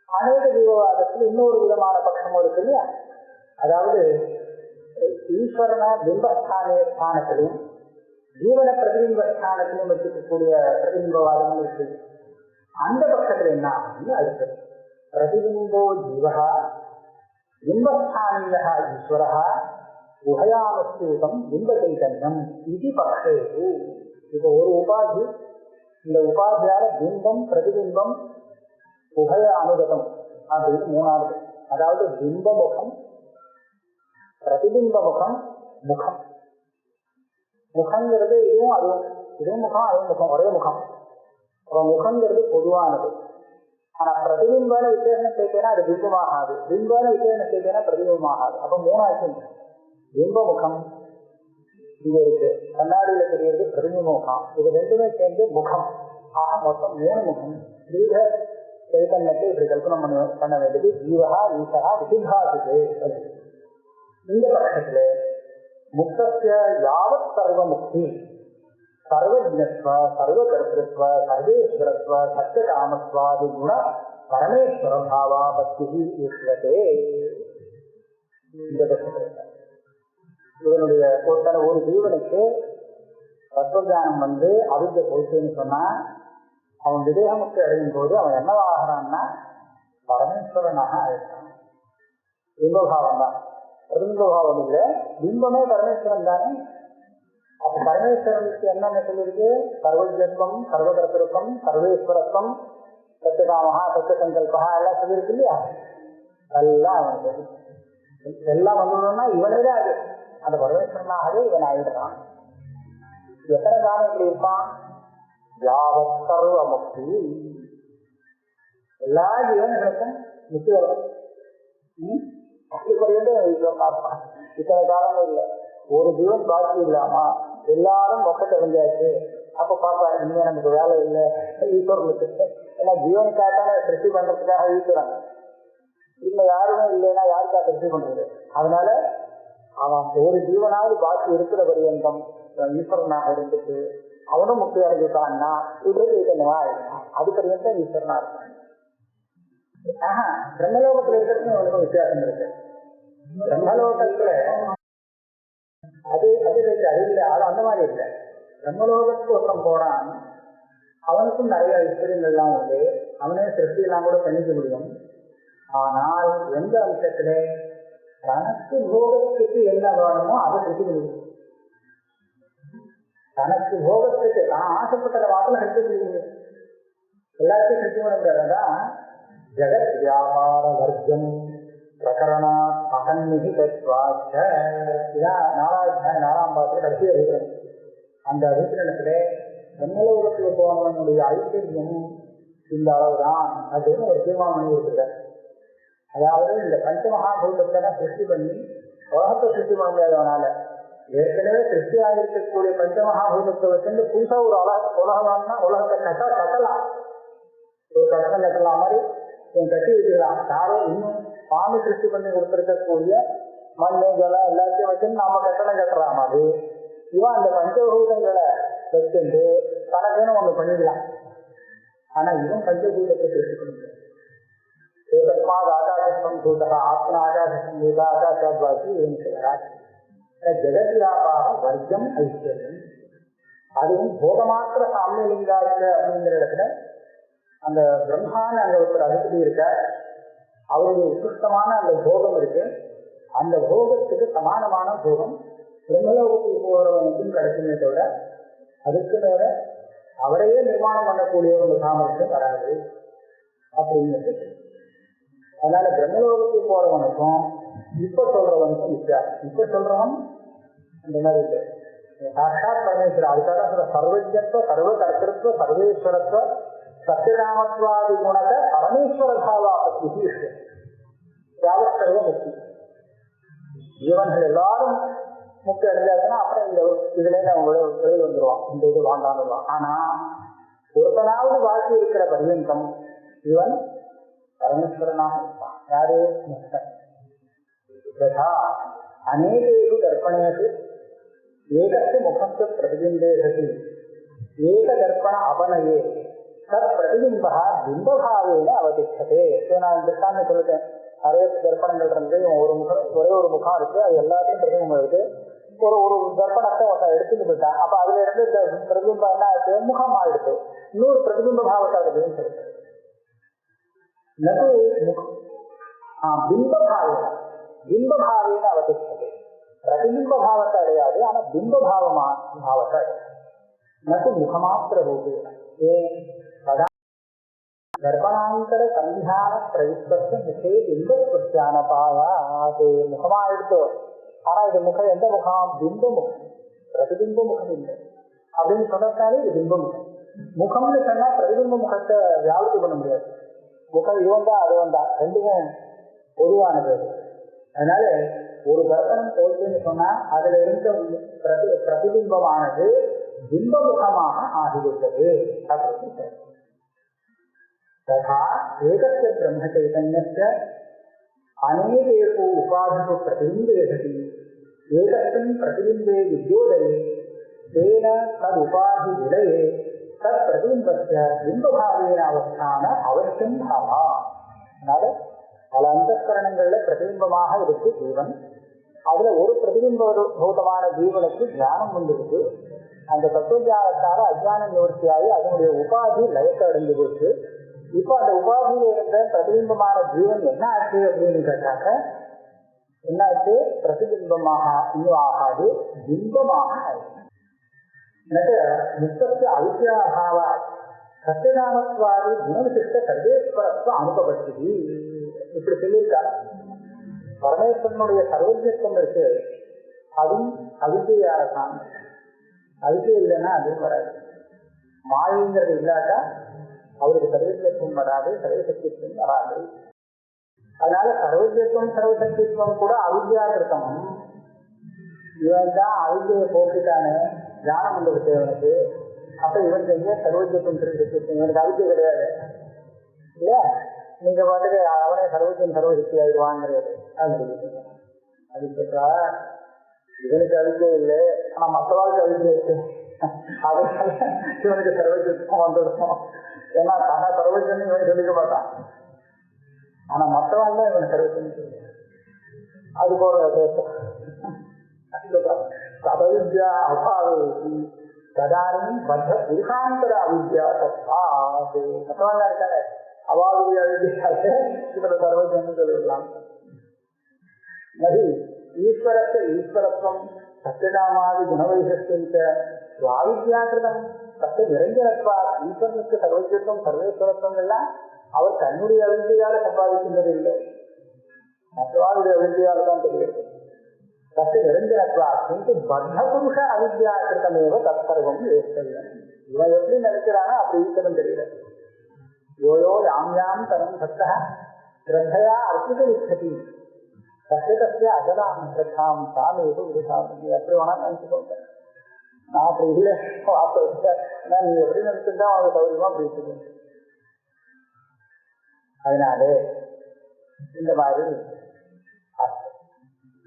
அநேக ஜீவவாதத்தில் இன்னொரு விதமான பட்சமும் இருக்கு இல்லையா? அதாவது ஈஸ்வரன பிம்பஸ்தானத்திலும் ஜீவன பிரதிபிம்பஸ்தானத்திலும் வச்சுக்கக்கூடிய பிரதிபிம்பவாதமும் இருக்கு. அந்த பட்சத்துல என்ன ஆகுது? அடுத்து பிரதிபிம்போ ஜீவா பிம்பஸ்தானீய ஈஸ்வர உபயானுஸ்தூதம் பிம்ப சைதன்யம் இது பக்ஷேது. இப்போ ஒரு உபாதி, இந்த உபாதியால பிம்பம் பிரதிபிம்பம் உபய அனுகதம் அப்படின்னு 3வது. அதாவது பிம்பமுகம் பிரதிபிம்பமுகம் முகம். முகங்கிறது இதுவும் அதுவும், இதுவும் முகம் அதுவும் முகம், ஒரே முகம். அப்ப முகங்கிறது பொதுவானது. ஆனா பிரதிபிம்பான விசேஷம் செய்தேன்னா அது பிம்பமாகாது, பிம்பான விசேஷம் செய்தேன்னா பிரதிபிம்பமாகாது. அப்ப மூணாச்சு. பிம்ப முகம் இங்க இருக்கு, கண்ணாடியில தெரியறது பிரதிபிம்ப முகம், இது ரெண்டுமே சேர்ந்து முகம். ஆக மொத்தம் 3 முகம். தீர்க சைதன்யத்தை இப்படி கல்பனை பண்ண வேண்டியது ஜீவகா ஈசகா விசித்தாசிது. இந்த பட்சத்திலே முக்தஸ்ய யாவத் சர்வ முக்தி சர்வஜ்ஞத்வ சர்வகர்த்திருத்வ சர்வேஸ்வரத்வ சத்யகாமத்வாதி குண பரமேஸ்வர பாவா பக்தி ஈஸ்வரே. இந்த பட்சத்தில் இவனுடைய ஒரு ஜீவனுக்கு தத்துவஞானம் அவித்யை போச்சுன்னு சொன்னா அவன் விதேகமுக்கு அடையும் போது அவன் என்னவாகிறான்னா பரமேஸ்வரனாக ஆயிட்டான். பிம்பபாவம் தான், பிரதிபிம்பபாவம் இல்லை. பிம்பமே பரமேஸ்வரன் தானே. அப்ப பரமேஸ்வரனுக்கு என்னென்ன சொல்லியிருக்கு? சர்வஜத்வம் சர்வகர்த்திருக்கம் சர்வேஸ்வரத்துவம் சத்தியகாமஹா சத்தியசங்கல்பா எல்லாம் சொல்லியிருக்கு இல்லையா? எல்லாம் அவனுக்கு எல்லாம் வந்துடணும்னா இவனே தான் அது, அந்த பரமேஸ்வரனாகவே இவன் ஆயிடுறான். எத்தனை காலம் இப்படி இருப்பான்? யாவத் சர்வ முக்தி, எல்லா ஜீவன்களுக்கும் முக்தி வரும். அப்படி பார்ப்பான். இத்தனை காலமும் இல்லை, ஒரு ஜீவன் பாக்கி இல்லாமா எல்லாரும் மொக்கத்தை தெரிஞ்சாச்சு. அப்ப பாப்பா இனிமே நமக்கு வேலை இல்லை ஈஸ்வரனுக்கு. ஏன்னா ஜீவனுக்காக திருப்தி பண்றதுக்காக ஈஸ்வரன், இன்னும் யாருமே இல்லைன்னா யாருக்கா திருப்தி பண்றது? அதனால அவன் ஒரு ஜீவனாவது பாக்கி இருக்கிற பரியந்தம் ஈஸ்வரனாக இருந்துட்டு அவனும் முக்தி அடைஞ்சுட்டான்னா உதவித்தனமா ஆயிடுறான். அது பரியந்தம் ஈஸ்வரனா இருக்கான். பிரம்மலோகத்துல இருக்கிறது அவனுக்கும் வித்தியாசம் இருக்கு. பிரம்மலோகத்துல அது இல்லை, அது அந்த மாதிரி இல்லை. பிரம்மலோகத்துக்கு ஒருத்தம் போறான், அவனுக்கும் நிறைய ஐஸ்வர்யங்கள்லாம் உண்டு, அவனே திருப்தி எல்லாம் கூட பண்ணிக்க முடியும். ஆனால் எந்த அம்சத்துல தனக்கு போகத்துக்கு என்ன வேணுமோ அதை திருப்தி முடியும். தனக்கு போகத்துக்கு நான் ஆசைப்பட்ட வாக்கில் திருப்தி முடியும், எல்லாத்தையும் திருப்தி பண்ண முடியாதான். ஜெகத் வியாபார வர்க்கம் பிரகரணா அகன்மிகி தத்வாச்ச. இதான் 4ஆம் பாகத்துல கடைசி அதிகரணம். அந்த அதிகரணத்துல பிரம்மலோகத்துக்கு போனவனுடைய ஐஸ்வர்யம் இந்த அளவுதான் அப்படின்னு ஒரு தீர்மானம் பண்ணி இருக்கிறார். அதாவது இந்த பஞ்சமகாபூதத்தை சிருஷ்டி பண்ணி உலகத்தை சிருஷ்டி பண்ண முடியாதவனால ஏற்கனவே சிருஷ்டியாக இருக்கக்கூடிய பஞ்சமகாபூதத்தை வச்சு புதுசா ஒரு உலகம்னா உலகத்தை கட்டலாம், ஒரு கட்டணம் கட்டலாம் மாதிரி கட்டி வச்சுக்கலாம். யாரும் இன்னும் சுவாமி சிருஷ்டி பண்ணி கொடுத்துருக்கக்கூடிய மண் ஜலம் எல்லாத்தையும் வச்சு நாம கட்டணம் கட்டுற மாதிரி இவன் அந்த பஞ்சபூதங்களை வச்சுட்டு தனக்குன்னு ஒண்ணு பண்ணிக்கலாம். ஆனா இவன் பஞ்சபூதத்தை சிருஷ்டி பண்ணிக்கலாம். ஆகாசம் பூதா ஆத்ம ஆகாசம் பூதா ஆகாசாத்வாசி இவன் சொல்றார். ஜெகத் வியாபார வர்க்கம் ஐஸ்வர்யம், அதுவும் போகமாத்திர சாமியலிங்காச்சு அப்படிங்கிற இடத்துல அந்த பிரம்மான்னு அங்க ஒருத்தர் அதிபதி இருக்க, அவருடைய உத்கிருஷ்டமான அந்த போகம் இருக்கு. அந்த போகத்துக்கு சமானமான போகம் பிரம்மலோகத்துக்கு போறவனுக்கும் கிடைக்குமே தவிர அதுக்கு மேல அவரையே நிர்மாணம் பண்ணக்கூடிய ஒரு சாமர்த்தியம் வராது அப்படின்னு. அதனால பிரம்மலோகத்துக்கு போறவனுக்கும் இப்ப சொல்றவனுக்கும் வித்தியாசம். இப்ப சொல்றவன் அந்த மாதிரி இல்லை, சாட்சாத் பரமேஸ்வரர். அதுக்காக சொல்ற சர்வஜத்வ சர்வ கர்த்திருத்வ சர்வேஸ்வரத்துவ சத்தியகாமத்வாதி குணத்தை பரமேஸ்வர பாவாபத்தி விஷயம் யாவத் சர்வ முக்தி. ஜீவன்கள் எல்லாரும் முக்தி அடைஞ்சாச்சுன்னா அப்புறம் இந்த இதுல வெளியில் வந்துடுவான், இந்த இது வாண்டான்னு. ஆனா ஒருத்தனாவது வாழ்க்கை இருக்கிற பரியந்தம் இவன் பரமேஸ்வரனாக இருப்பான். யாரு? முக்தன். அநேகேஷு தர்ப்பணேஷு ஏகஸ்ய முகத்து பிரதிபிம்பேஷு ஏக தர்ப்பண அபனயே தத் பிரதிபிம்பா பிம்பபாவேன அவதிஷ்டதே. நான் திருஷ்டாந்தம் சொல்லிட்டேன், நிறைய தர்ப்பணங்கள் இருந்து ஒரு முகம் ஒரே ஒரு முகம் இருக்கு, அது எல்லாத்தையும் பிரதிபிம்பம் இருக்கு. ஒரு தர்ப்பணத்தை ஒருத்தன் எடுத்துட்டு போயிட்டான், அப்ப அதுல இருந்து இந்த பிரதிபிம்பம் என்ன ஆயிடுச்சு? முகம் ஆயிடுச்சு. இன்னொரு பிரதிபிம்ப பாவத்தை இருக்குதுன்னு சொல்லிட்டு பிம்பபாவேன அவதிஷ்டதே. பிரதிபிம்ப பாவத்தை அடையாது, ஆனா பிம்பபாவமா பாவத்தை அடையாது. நது முகமாத்திர ரூபேன கர்ப்பணாந்தர சந்தியான பிரவிஷ்டத்து முகே பிம்பஸ்பர்ஷான பாயாது. முகமா எடுத்தோ, ஆனா இது முகம் எந்த முகம்? பிம்ப முகம், பிரதிபிம்ப முகம் இல்லை அப்படின்னு சொன்னதுனாலே இது பிம்ப முகம். முகம்னு சொன்னா பிரதிபிம்ப முகத்தை வியாபத்தி பண்ண முடியாது. முகம் இவன் தான் அது வந்தா ரெண்டுமே பொதுவானது. அதனால ஒரு தர்ப்பணம் தோல்வின்னு சொன்னா அதுல இருந்த பிரதிபிம்பமானது பிம்பமுகமாக ஆகிவிட்டது அப்படின்னு. ததா ஏகஸ்ய பிரம்ம சைதன்யஸ்ய அநேகேஷு உபாதிஷு பிரதிபிம்பேஷதி ஏகஸ்மின் பிரதிபிம்பே வித்யோதயே தேன தத் உபாதி விலயே தத் பிரதிபிம்பஸ்ய பிம்பபாவேன அவஸ்தான அவசியம் பாவா. அதனால பல அந்தஸ்கரணங்கள்ல பிரதிபிம்பமாக இருக்கு ஜீவன். அதுல ஒரு பிரதிபிம்பூதமான ஜீவனுக்கு தியானம் வந்துருக்கு. அந்த தத்துவஞானத்தால அஜ்ஞான நிவர்த்தியாகி அதனுடைய உபாதி லயத்தை அடைந்து போச்சு. இப்ப அந்த உபாதியில இருந்த பிரதிபிம்பமான ஜீவன் என்ன ஆச்சு அப்படின்னு கேட்டாக்க, என்ன ஆச்சு? பிரதிபிம்பமாக இன்னும் ஆகாது, பிம்பமாக ஆயிடுச்சு. முக்தஸ்ய அவித்யாபாவ சத்தியநாமத்வாதி குணவிசிஷ்ட சர்வேஸ்வரத்துவ அனுபவத்தி. இப்படி சொல்லியிருக்காரு. பரமேஸ்வரனுடைய சர்வஜத்துவம் இருக்கு, அதுவும் அவித்யால தான். அவித்யை இல்லைன்னா அதுவும் வராது. மாயங்கிறது இல்லாட்டா அவருக்கு சர்வஜத்துவம் வராது, சர்வசக்தித்துவம் வராது. அதனால சர்வஜத்துவம் சர்வசக்தித்துவம் கூட அவித்யாகிருத்தம். இவன் தான் அவித்யை போட்டுட்டானே, ஞானம் வந்தது தேவனுக்கு. அப்ப இவனுக்கு எங்க சர்வஜத்துவம் சர்வசக்தித்துவம்? இவனுக்கு அவித்யை கிடையாது இல்லையா? நீங்க பாட்டுக்கு அவனே சர்வஜன் சர்வசக்தி ஆயிடுவாங்கிறது அது கேட்டா இவனுக்கு அவித்யை இல்லை, ஆனா மற்றவாளுக்கு அவித்யை இருக்கு. அதனால இவனுக்கு சர்வஜத்துவம் வந்துடும். ஏன்னா தன சர்வஜன் இவன் சொல்லிக்க மாட்டான், ஆனா மற்றவாள் இவன் சர்வஜன் சொல்லி அது போற சதவித்யா அபாவேதி ததானி பத்த புருஷாந்தர அவித்யா தத்வாது. மற்றவாள் இருக்காங்க அவாவுடைய அவித்யாக இதுல சர்வஜன் சொல்லிடலாம். நகி ஈஸ்வரஸ்ய ஈஸ்வரத்துவம் சத்தியநாமாதி குணவைசிஷ்டியம் சுவாவித்யாகிருதம் சத்திய நிரஞ்சனத்வா. ஈஸ்வரனுக்கு சர்வஜத்துவம் சர்வேஸ்வரத்துவம் எல்லாம் அவர் தன்னுடைய அவித்யால சம்பாதிக்கின்றது இல்லை, மற்றவாருடைய அவித்யால தான் தெரிகிறது. சத்திய நிரஞ்சனத்வா கிந்து பத்த புருஷ அவித்யாகிருதமேவ தற்சர்வம் ஏஷ்டவியம். இவன் எப்படி நினைக்கிறானோ அப்படி ஈஸ்வரன் தெரியல. யோயோ யாம் யாம் தனம் பக்தா ஸ்ரத்தையா அர்ப்பித விச்சதி சத்தியதஸ்ய அஜலாம் ஸ்ரத்தாம் சாமேது விருசாமி. எப்படி வேணா நினைச்சுக்கோங்க. நான் அப்படி இல்லை, நான் நீ எப்படி நினைச்சுட்டா அவங்க சௌரியமா பேசுது. அதனாலே இந்த மாதிரி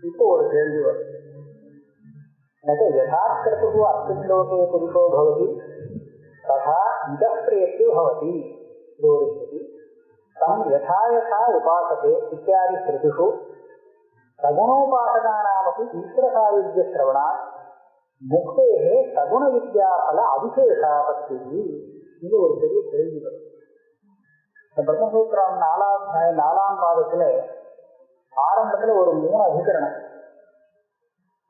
இப்போ ஒரு கேள்வி வரும். எனக்கு யதார்த்தத்துக்கு அஸ்மின் லோகே புருஷோ பவதி ததா இதப்பிரேத்து பவதி. இது ஒரு ஸ்ருதி. தம் யதா யதா உபாசதே இத்தியாதி ஸ்ருதிஷு சகுணோபாசகானாமபி ஈஸ்வரசாயுஜ்ய சிரவணாத் முக்தேஹே சகுண வித்யா பல அவிசேஷாபத்தி. இது ஒரு பெரிய கேள்வி வரும். இந்த பிரம்மசூத்திரம் 4ஆம் பாதத்துல ஆரம்பத்துல ஒரு 3 அதிகரணம்.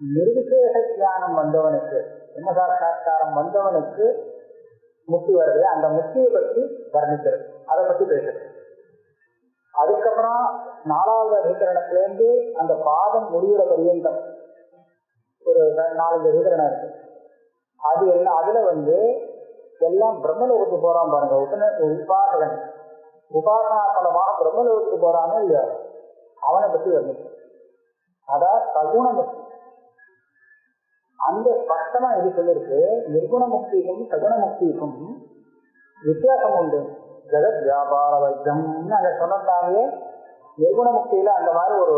நிர்விசேஷ ஞானம் வந்தவனுக்கு, பிரம்மசாட்சா்காரம் வந்தவனுக்கு முக்தி வருது. அந்த முக்தியை பற்றி வர்ணிக்கிறது, அதை பற்றி பேசுறது. அதுக்கப்புறம் 4வது அதிகரணத்திலேருந்து அந்த பாதம் முடிகிற பரியந்தம் ஒரு 4 அதிகரணம் இருக்கு. அது எல்லாம் அதுல எல்லாம் பிரம்மலோகத்துக்கு போறான் பாருங்க. உபாசகன் உபாசனா பலமாக பிரம்மலோகத்துக்கு போறானோ இல்லையா, அவனை பற்றி வர்ணிக்கும். அதான் சகுண முக்தி. அந்த ஸ்பஷ்டமா இது சொல்லிருக்கு. நிர்குண முக்திக்கும் சகுண முக்திக்கும் வித்தியாசம் உண்டு. ஜெகத் வியாபார வர்க்கம்னு அங்க சொன்னதாலேயே நிர்குண முக்தியில அந்த மாதிரி ஒரு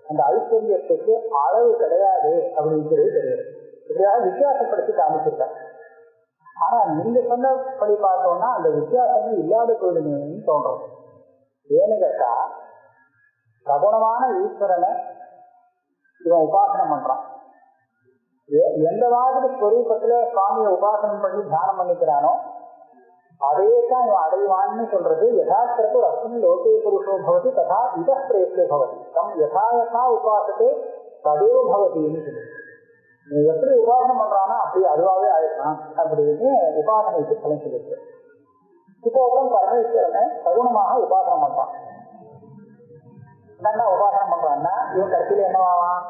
அந்த ஐஸ்வர்யத்துக்கு அளவு கிடையாது அப்படிங்கிறது தெரியுது. இப்படியாக வித்தியாசப்படுத்தி காமிச்சிருக்காங்க. ஆனா நீங்க சொன்னபடி பார்த்தோம்னா அந்த வித்தியாசமே இல்லாத போயிடுமேன்னு தோன்றது. ஏன்னு கேட்டா, சகுணமான ஈஸ்வரனை இவன் உபாசனம் பண்றான். எந்த மாதிரி ஸ்வரூபத்துல சுவாமியை உபாசனம் பண்ணி தியானம் பண்ணிக்கிறானோ அதே தான் இவன் அடைவான்னு சொல்றது. யதார்த்தத்து அஸ்மின் லோகே புருஷோ பவதி ததா இத பிரேத்தே பவதி தம் யதா யதா உபாசத்தை ததேவ பவதின்னு சொல்லு. நீ எப்படி உபாசனம் பண்றானோ அப்படி அதுவாகவே ஆயிடலாம் அப்படின்னு உபாசனைக்கு பலன் சொல்லிருக்கு. இப்போ பரமேஸ்வரனை சகுணமாக உபாசனம் பண்றான். என்னன்னா உபாசனம் பண்றான்னா இவன் கடைசியில என்னவாவான்?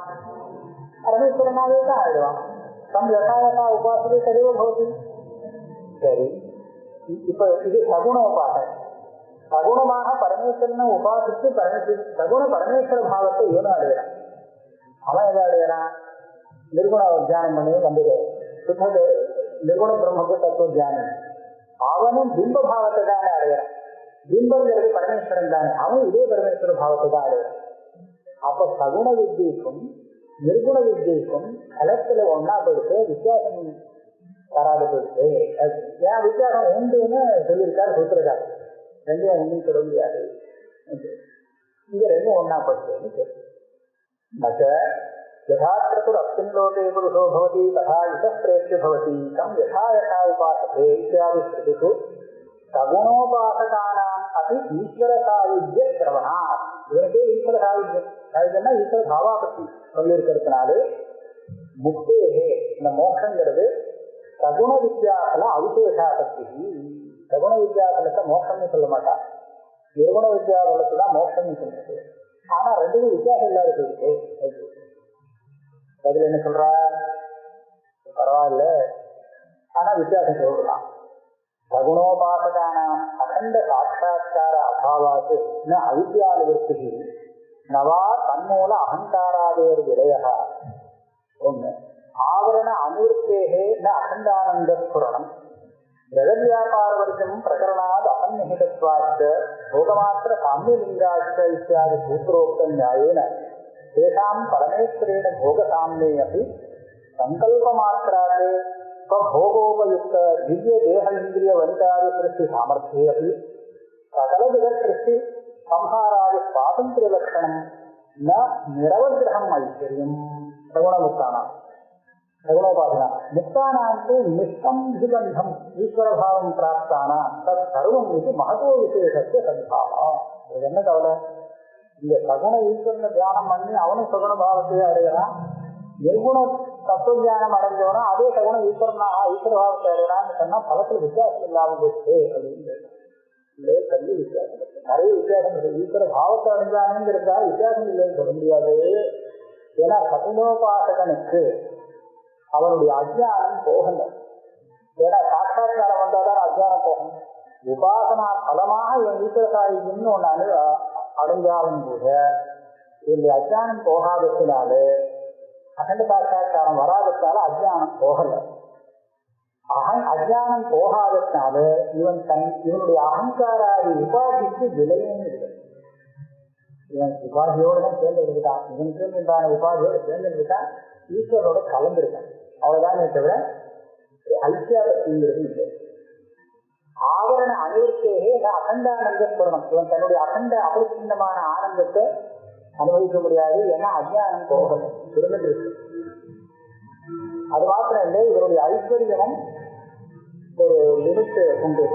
பரமேஸ்வரனாவே தான் ஆயிடுவான். தம் யதா யதா உபாசத்தை ததேவ பவதி. சரி, இப்ப இது சகுணோபாசனை. சகுணமாக பரமேஸ்வரனை உபாசித்து சகுண பரமேஸ்வர பாவத்தை இவனும் அடைகிறான். அவன் எதை அடைகிறான்? நிர்குண தியானம் பண்ணி வந்தது சுத்தது நிர்குண பிரம்மக்கு தத்துவ தியானம். அவனும் பிம்ப பாவத்தை தானே அடைகிறான். பிம்பங்கிறது பரமேஸ்வரன் தானே, அவன் இதே பரமேஸ்வர பாவத்தை தான் அடைகிறான். அப்ப சகுண வித்தியைக்கும் நிர்குண வித்தியைக்கும் கலத்துல ஒன்னா போயிட்டு வித்தியாசம் வராது போயிட்டு. ஏன் வித்தியாசம் உண்டுன்னு சொல்லியிருக்காரு சூத்திரக்கார். ரெண்டும் ஒன்றும் சொல்ல முடியாது. இங்க ரெண்டும் ஒன்னா போயிட்டு யதாத்ரகுர் அஸ்மின்லோகே புருஷோ பவதி ததா இச பிரேத்ய பவதி கம் யதா யதா உபாசதே இத்யாதி ஸ்ருதிஷு சகுணோபாசகானாம் அப்படி ஈஸ்வர சாயுஜ்ய சிரவணாத். இவனுக்கே ஈஸ்வர சாயுஜ்யம், சாயுஜ்யம்னா ஈஸ்வர பாவாபத்தி சொல்லியிருக்கிறதுனாலே முக்தேகே இந்த மோட்சங்கிறது சகுண வித்யாசல அவிசேஷாசக்தி. சகுண வித்யாசலத்தை மோட்சம்னு சொல்ல மாட்டான், நிர்குண வித்யாசலத்து தான் மோட்சம்னு சொல்றது. ஆனா ரெண்டுக்கும் வித்தியாசம் இல்லாத இருக்கு. அதுல என்ன சொல்ற? பரவாயில்ல, ஆனா வித்தியாசம் சொல்லலாம். சகுணோபாசகானாம் அகண்ட சாட்சா்கார அபாவாத்து ந அவித்யாநிவர்த்தி நவா தன்மூல அகங்காராதேர் விடயா. ஒண்ணு ஆவரண அனிவர்த்தேகே ந அகண்டானந்த ஸ்புரணம் ஜெகத்வியாபாரவர்க்கம் பிரகரணாத் அசன்னிஹிதத்வாச்ச போகமாத்திர சாமியலிங்காச்ச இத்தியாதி சூத்ரோக்த நியாயேன தேஷாம் பரமேஸ்வரேண போகசாம்யே அப்படி சங்கல்பமாத்திராத் ஸ்வபோகோபயுக்த திவ்ய தேக இந்திரிய வனிதாதி சிருஷ்டி சாமர்த்தியே அப்படி சகல ஜெகத் சிருஷ்டி சம்ஹாராதி சுவாதந்திரிய லட்சணம் ந நிரவகிரகம் ஐஸ்வர்யம். சகுணமுக்தானாம் சகுணோபாசனா முக்தானாந்து நிஷ்கம்ஹிபந்தம் ஈஸ்வரபாவம் பிராப்தானா தத் சர்வம் இது மகத்துவ விசேஷத்தை சத்பாவம். இது என்ன கவலை? இந்த சகுண ஈஸ்வரனை தியானம் பண்ணி அவனும் சகுண பாவத்தையே அடைகிறான். நிர்குண தத்துவ தியானம் அடைஞ்சவனா அதே சகுண ஈஸ்வரனாக ஈஸ்வர பாவத்தை அடைகிறான்னு சொன்னா பலத்துல வித்தியாசம் இல்லாமல் போச்சு அப்படின்னு கல்வி வித்தியாசம் இருக்கு. நிறைய வித்தியாசம் இருக்கு. ஈஸ்வர பாவத்தை அடைஞ்சானுங்கிறதா வித்தியாசம் இல்லைன்னு சொல்ல முடியாது. ஏன்னா சகுணோபாசகனுக்கு அவனுடைய அஜ்ஞானம் போகல. ஏன்னா சாட்சாத்காரம் வந்தாதான் அஜ்ஞானம் போகும். உபாசனா பலமாக என் ஈஸ்வர சாயுஜ்யம்னு ஒன்று அடைஞ்சாலும் கூட என்னுடைய அஜ்ஞானம் போகாததுனால அகண்ட சாட்சாத்காரம் வராததுனால அஜ்ஞானம் போகல. அஜ்ஞானம் போகாததுனால இவனுடைய அகங்காராதி உபாதிக்கு விலையும் இல்லை. இவன் உபாதியோடு தான் சேர்ந்துருக்கான். இவனுக்கு உண்டான உபாதியோடு சேர்ந்துருக்கான், ஈஸ்வரோட கலந்துருக்கான். அவ்வளவுதானே தவிர ஐக்கியாபத்திங்கிறது இல்லை. ஆவரண அனைவருக்கே அகண்டானந்த ஸ்வரணம். இவன் தன்னுடைய அகண்ட அபரிச்சின்னமான ஆனந்தத்தை அனுபவிக்க முடியாது. ஏன்னா அஜ்ஞானம் போகல, இருந்துருக்கு. அது மாத்திரம் இல்லை, இவருடைய ஐஸ்வர்யமும் ஒரு லிமிட் உண்டு.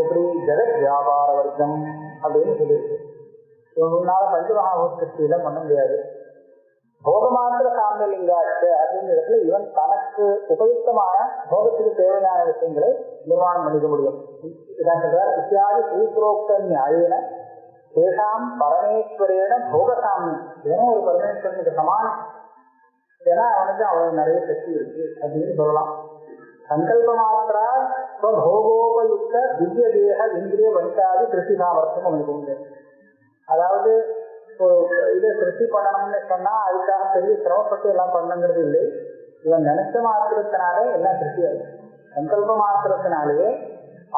எப்படி ஜெகத் வியாபார வர்க்கம் அப்படின்னு சொல்லியிருக்கு. இவனால பஞ்சமகாபூஷ்டியில பண்ண முடியாது. போகமாத்திர சாமியலிங்காச்சு அப்படிங்கிற இடத்துல இவன் தனக்கு உபயுக்தமான போகத்துக்கு தேவையான விஷயங்களை நிர்மாணம் பண்ணிக்க முடியும். இதான் சொல்றார், இத்தியாதி சூத்ரோக்த நியாயேன தேசாம் பரமேஸ்வரேன போகசாமியம். இவனும் ஒரு பரமேஸ்வரனுக்கு சமானம். ஏன்னா அவனுக்கு அவ்வளவு நிறைய சக்தி இருக்கு அப்படின்னு சொல்லலாம். சங்கல்ப மாத்திரா போகோபயுக்த திவ்ய தேக இந்திரிய வனிதாதி திருஷ்டி சாமர்த்தியம் அவனுக்கு உண்டு. அதாவது இதை சிருஷ்டி பண்ணணும்னு சொன்னா அதுக்காக பெரிய சிரமப்பட்டு எல்லாம் பண்ணுங்கிறது இல்லை. இவன் நினைச்ச மாத்திரத்தினாலே எல்லாம் சிருஷ்டி ஆயிடுச்சு. சங்கல்ப மாத்திரத்தினாலேயே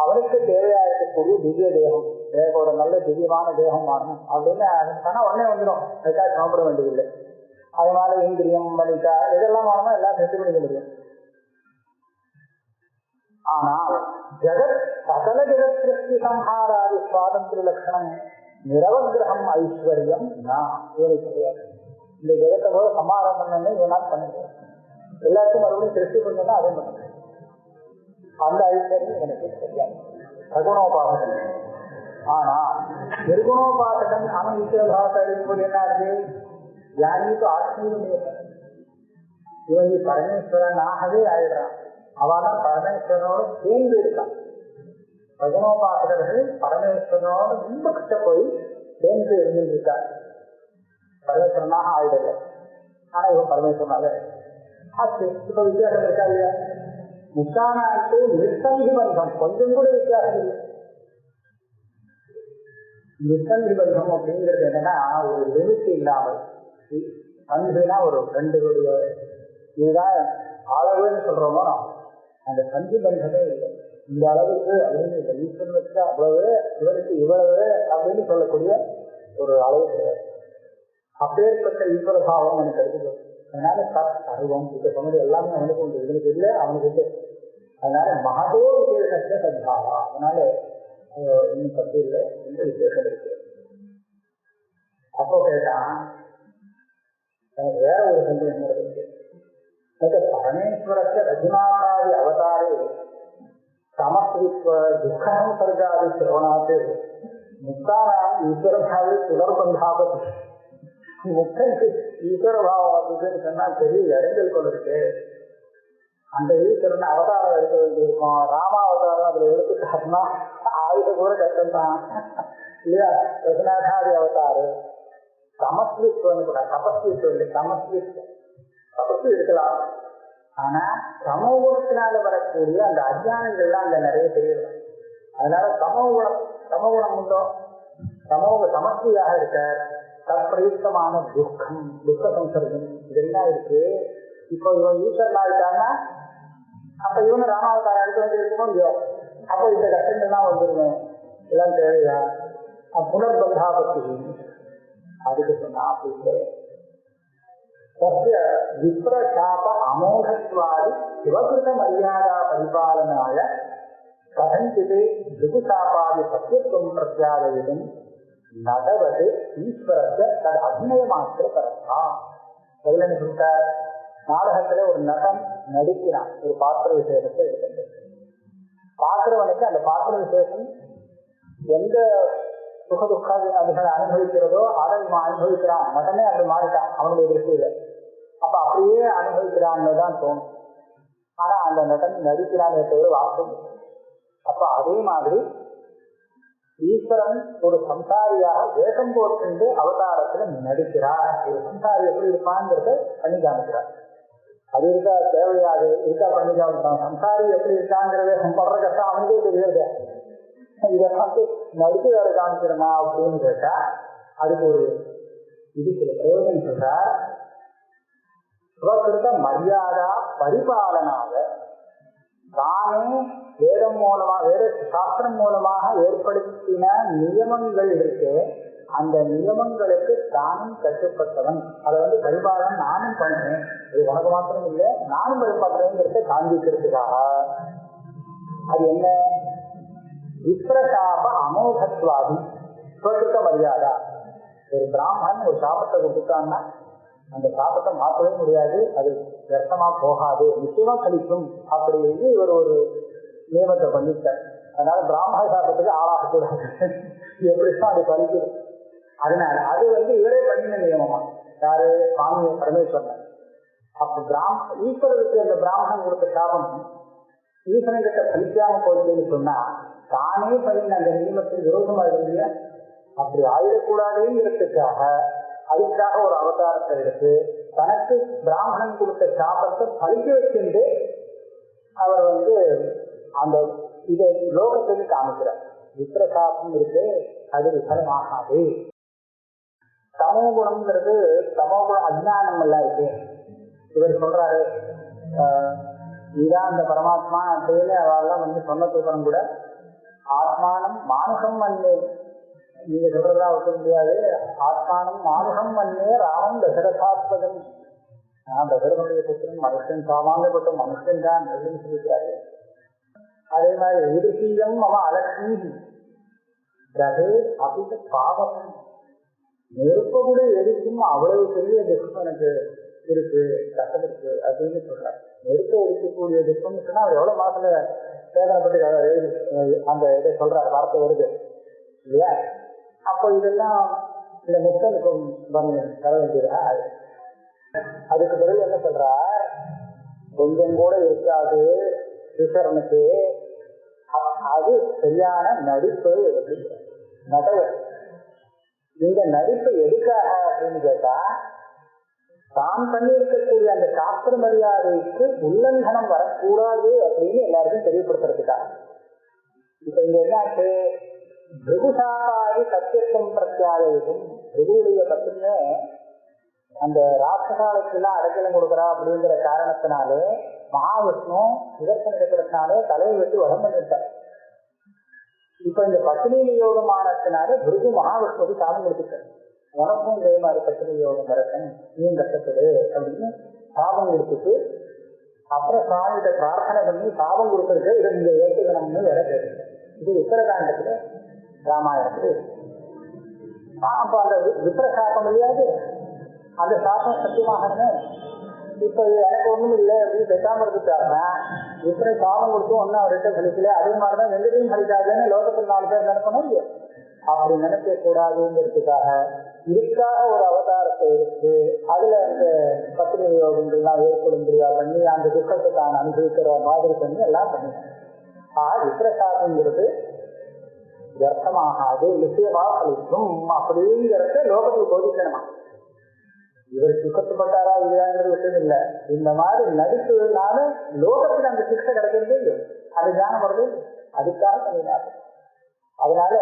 அவனுக்கு தேவையா இருக்கக்கூடிய திவ்ய தேகம், ஒரு நல்ல திவ்யமான தேகம் வாங்கணும் அப்படின்னு சொன்னா உடனே வந்துடும். அதுக்காக சிரமப்பட வேண்டியதில்லை. அதனால இந்திரியம் வலிக்கா இதெல்லாம் வேணுமோ எல்லாம் சிருஷ்டி பண்ணிக்க முடியும். ஆனால் ஜெகத் சகல ஜெகத் சிருஷ்டி சம்ஹாராதி சுவாதந்திர லட்சணம் நிரவகிரகம் ஐஸ்வர்யம் இவனுக்கு கிடையாது. இந்த ஜெகத்தை போல சமாரம் பண்ணணும் இவனால் பண்ணிடுவான். எல்லாத்தையும் மறுபடியும் சிருஷ்டி பண்ணா அதே பண்ண அந்த ஐஸ்வர்யம் எனக்கு தெரியாது. சகுணோபாசகன். ஆனா நிர்குணோபாசகன் அவன் ஈஸ்வரபாவத்தை அடையும்போது என்ன ஆகுது? யாருக்கு ஆத்மீயம் இவன் பரமேஸ்வரனாகவே ஆயிடுறான். அவன் பரமேஸ்வரனோடு சேர்ந்து இருக்கான். சகுணோபாசகர்கள் பரமேஸ்வரனோடு ரொம்ப கிட்ட போய் சேர்ந்து இருந்திருக்கார். பரமேஸ்வரனாக ஆயிடல, ஆனா இவன் பரமேஸ்வரனாக ஆச்சு. இப்ப வித்தியாசம் இருக்கா இல்லையா? முக்கானாட்டு நிர்சந்தி பந்தம் கொஞ்சம் கூட வித்தியாசம் இல்லை. நிர்சந்தி பந்தம் அப்படிங்கிறது என்னன்னா ஒரு லிமிட் இல்லாமல், சந்தினா ஒரு 2 கோடி இதுதான் அளவுன்னு சொல்றோமோ, அந்த சந்தி பந்தமே இல்லை. இந்த அளவுக்கு அப்படின்னு இந்த ஈஸ்வரனுக்கு அவ்வளவு, இவருக்கு இவ்வளவு அப்படின்னு சொல்லக்கூடிய ஒரு அளவு கிடையாது. அப்பேற்பட்ட ஈஸ்வர பாவம் அவனுக்கு இருக்குது. அதனால சர்வம் இப்ப சொன்னது எல்லாமே அவனுக்கு உண்டு, இவனுக்கு இல்லை அவனுக்கு இல்லை. அதனால மகதோ விசேஷத்தை சத்பாவா, அதனால இன்னும் தப்பு இல்லை என்று விசேஷம் இருக்கு. அப்போ கேட்டான், எனக்கு வேற ஒரு சந்தேகம் இருக்கு. பரமேஸ்வரத்தை ரஜுநாதாதி அவதாரே சமஸ்கிருத்வ துக்கம் சர்ஜாதி சிரவணாத்து முக்தானாம் ஈஸ்வரபாவே புனர்பந்தாபதி. முக்தனுக்கு ஈஸ்வரபாவம் வருதுன்னு சொன்னா பெரிய இடைஞ்சல் கொண்டு இருக்கு. அந்த ஈஸ்வரன் அவதாரம் எடுக்க வேண்டியிருக்கும். ராமாவதாரம் அதுல எடுத்துட்டாருன்னா ஆயுத கூட கஷ்டம்தான் இல்லையா? ரகுநாதாதி அவதாரு சமஸ்கிருத்வன்னு கூட, தபஸ்வித்வம் இல்லை, சமஸ்கிருத்வம் தபஸ்வி இருக்கலாம். ஆனா சமோகுணத்தினால வரக்கூடிய அந்த அஜானங்கள்லாம் அங்க நிறைய தெரியல. அதனால சமோகுணம் உண்டோ, சமஸ்தியாக இருக்க தற்பிரயுக்தமான துக்கம், துக்க சம்சர்கம் இதெல்லாம் இருக்கு. இப்போ இவன் ஈஸ்வரன் ஆகிட்டான்னா அப்ப இவனு ராமாவதாரம் எடுக்க வேண்டியிருக்கணும் இல்லையோ? அப்போ இந்த கஷ்டங்கள்லாம் வந்துருங்க, எல்லாம் தேவையா? புனர்பந்தாபத்தி அதுக்கு சொன்னா அப்படி விப்ரசாப அமோகத்வாதி சிவகிருத மரியாதா பரிபாலனாய கதஞ்சிதே பிருகுசாபாதி சத்தியத்துவம் பிரத்யாதயிதும் நடவது ஈஸ்வரத்தை தது அபிநயமாக்கிற கரத்தா. அதுல என்ன சொல்லிட்டார்? நாடகத்துல ஒரு நடன் நடிக்கிறான், ஒரு பாத்திர விசேஷத்தை எடுக்கிறது. பாக்குறவனுக்கு அந்த பாத்திர விசேஷம் எந்த சுகதுக்க அதுகளை அனுபவிக்கிறதோ அதை இவன் அனுபவிக்கிறான். நடனே அப்படி மாறிட்டான் அவனுடைய திருஷ்டியில. அப்ப அப்படியே அனுபவிக்கிறான்னு தான் தோணும். ஆனா அந்த நடன் நடிக்கிறானே தவிர வாசம். அப்ப அதே மாதிரி ஈஸ்வரன் ஒரு சம்சாரியாக வேஷம் போட்டு அவதாரத்துல நடிக்கிறார். ஒரு சம்சாரி எப்படி இருப்பான்ங்கிறத பண்ணி காமிக்கிறார். அது இருக்கா தேவையாது இருக்கா பண்ணி காமிக்கிறான். சம்சாரி எப்படி இருக்காங்கிறத படுற கஷ்டம் அவனுக்கே தெரியாது. இதெல்லாம் நடிச்சு வேற காமிக்கிறனா அப்படின்னு கேட்டா அதுக்கு ஒரு இது சில பிரயோஜனம் சொல்றார். சுவகிருத மரியாதா பரிபாலனாக தானே வேதம் மூலமா, வேத சாஸ்திரம் மூலமாக ஏற்படுத்தின நியமங்கள் இருக்கு. அந்த நியமங்களுக்கு தானும் கட்டுப்பட்டவன். அதை பரிபாலனம் நானும் பண்ணேன், இது உனக்கு மாத்திரம் இல்லை நானும் பரிபாலனங்கிறத காண்பிக்கிறதுக்காக. அது என்ன? விப்ரசாப அமோகத்வாதி சுவகிருத மரியாதா. ஒரு பிராமணன் ஒரு சாபத்தை கொடுத்தான்னா அந்த சாபத்தை மாற்றவே முடியாது, அது வியர்த்தமா போகாது, நிச்சயமா கழிக்கும் அப்படின்னு இவர் ஒரு நியமத்தை பண்ணிட்டார். அதனால பிராமண சாபத்துக்கு ஆளாகக்கூடாது, எப்படிதான் அது கழிக்குது. அதனால அது இவரே பண்ணின நியமமா. யாரு? சுவாமி பரமேஸ்வரன். அப்ப ஈஸ்வரருக்கு அந்த பிராமணன் கொடுத்த சாபம் ஈஸ்வரன் கிட்ட பலிக்காம போச்சுன்னு சொன்னா தானே பண்ணின அந்த நியமத்தில் விரோதமா இருந்தீங்க. அப்படி ஆயிடக்கூடாதுங்கிறதுக்காக அதுக்காக ஒரு அவதாரத்தை எடுத்து தனக்கு பிராமணன் கொடுத்த சாபத்தை பலிக்க வச்சுட்டு அவர் அந்த இதை லோகத்துக்கு காமிக்கிறார். விப்ரசாபம் இருக்கு, அது விபலமாகாது. தமோகுணம்ங்கிறது தமோகுண அஜ்ஞானம் எல்லாம் இருக்கு. இவர் சொல்றாரு இதான் அந்த பரமாத்மா அப்படின்னு அவெல்லாம் சொன்னதுக்கு அப்புறம் கூட ஆத்மானம் மானுகம் மண்ணே, நீங்க சொல்றதெல்லாம் வைக்க முடியாது. ஆத்மானம் மானுகம் மண்ணே ராமன் தசரதாத்மகன். தசரனுடைய புத்திரன் மனுஷன், சாமானியப்பட்ட மனுஷன் தான் அப்படின்னு சொல்லியிருக்காரு. அதே மாதிரி விருஷீயம் மம அலட்சுமி ரகே அபித பாவம். நெருப்ப கூட எரிக்கும் அவ்வளவு பெரிய துக்கம் எனக்கு இருக்கு, கஷ்டம் இருக்கு அப்படின்னு சொல்றாரு. நெருப்ப எரிக்கக்கூடிய துக்கம்னு சொன்னா அவர் எவ்வளவு மாசத்துல சேதனப்பட்டு அந்த இதை சொல்றாரு, வார்த்தை வருது இல்லையா? அப்போ இதெல்லாம் இந்த முக்தனுக்கும் தர வேண்டியதா? அதுக்கு பிறகு என்ன சொல்றார்? கொஞ்சம் கூட இருக்காது ஈஸ்வரனுக்கு, அது சரியான நடிப்பு. நடவு இந்த நடிப்பு எதுக்காக அப்படின்னு கேட்டா தான் பண்ணியிருக்கக்கூடிய அந்த சாஸ்திர மரியாதைக்கு உல்லங்கனம் வரக்கூடாது அப்படின்னு எல்லாருக்கும் தெரியப்படுத்துறதுக்காக. இப்ப இங்க என்னாச்சு, பிருகுசாபாதி சத்தியத்துவம் பிரத்யாகும். பிருகுடைய பத்தினே அந்த ராட்சசாலத்துலாம் அடைக்கலம் கொடுக்குறா அப்படிங்கிற காரணத்தினாலே மகாவிஷ்ணு சுதர்சன சக்கரத்தினாலே தலையை விட்டு வரம் பண்ணிட்டார். இப்ப இந்த பத்தினி யோகமானத்தினாலே பிருகு மகாவிஷ்ணுக்கு சாபம் கொடுத்துட்டார். உனக்கும் இதே மாதிரி பத்தினி யோகம் வரட்டும், நீயும் கஷ்டப்படு அப்படின்னு சாபம் கொடுத்துட்டு அப்புறம் சுவாமிகிட்ட பிரார்த்தனை பண்ணி சாபம் கொடுத்துருக்கு, இதை நீங்க ஏற்றுக்கணும்னு வேற கேட்டு. இது உத்தரகாண்டத்துல ராமாயணத்துல. அப்ப அந்த விப்ர சாபம் இல்லையாது, அந்த சாபம் சத்தியமாகவே இப்ப எனக்கு ஒண்ணும் இல்லை அப்படின்னு பேசாம இருந்துட்டாருன்னா விப்ர சாபம் கொடுத்தும் ஒன்னும் அவர்கிட்ட கழிக்கல. அதே மாதிரிதான் எங்கேயும் கழிக்காதுன்னு லோகத்தில் 4 பேர் நினைக்கணும் இல்லையா? அப்படி நினைக்க கூடாதுங்கிறதுக்காக இதுக்காக ஒரு அவதாரத்தை எடுத்து அதுல அந்த பத்தினி யோகங்கள்லாம் ஏற்படும்படியா பண்ணி அந்த துக்கத்தை தான் அனுபவிக்கிற மாதிரி பண்ணி எல்லாம் பண்ணினாங்க. விப்ரசாதங்கிறது வியர்த்தமாகாது, நிச்சயமா கழிக்கும் அப்படிங்கிறத லோகத்துக்கு போதிக்கணுமா. இவர் சுக்கத்துப்பட்டாரா இல்லையாங்கிறது விஷயம் இல்லை. இந்த மாதிரி நடிப்புனால லோகத்துக்கு அந்த சிக்ஷை கிடைக்கிறது இல்லை, அது ஞானம் வருது, அதுக்காக பண்ணினார். அதனால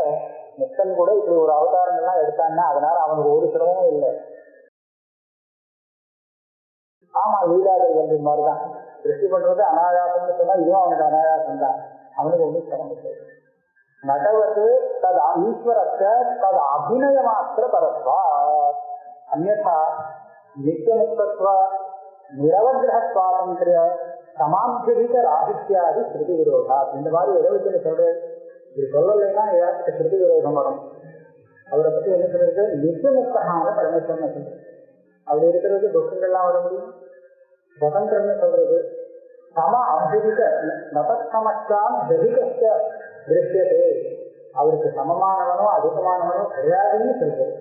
முக்தன் கூட இப்படி ஒரு அவதாரங்கள்லாம் எடுத்தான்னா அதனால அவனுக்கு ஒரு சிரமமும் இல்லை. ஆமா, லீலாதல் வந்து மாதிரிதான் திருஷ்டி பண்றது அனாயாசம்னு சொன்னா இதுவும் அவனுக்கு அனாயாசம் தான், அவனுக்கு ஒன்றும் சிரமம் இல்லை. நடவது தது ஈஸ்வரத்தை தது அபிநய மாத்திர பரத்வா அந்நா நித்தியமுக்தத்வ நிரவகிரக சுவாதந்திரிய சமாபியதிக ராகித்யாதி ஸ்ருதி விரோதா. இந்த மாதிரி எதை சொல்றது, இது சொல்லலைன்னா ஏதாவது ஸ்ருதி விரோதம் வரும். அவரை பத்தி என்ன சொல்றது, நித்தியமுக்தகான பரமேஸ்வரன் சொல்றது. அப்படி இருக்கிறது துக்கங்கள்லாம் வர முடியும். சுதந்திரம்னு சொல்றது சம அபிதிக நபசமஸ்தான் வெதிகஸ்த திருஷ்யதே, அவருக்கு சமமானவனோ அதிகமானவனோ கிடையாதுன்னு சொல்றது.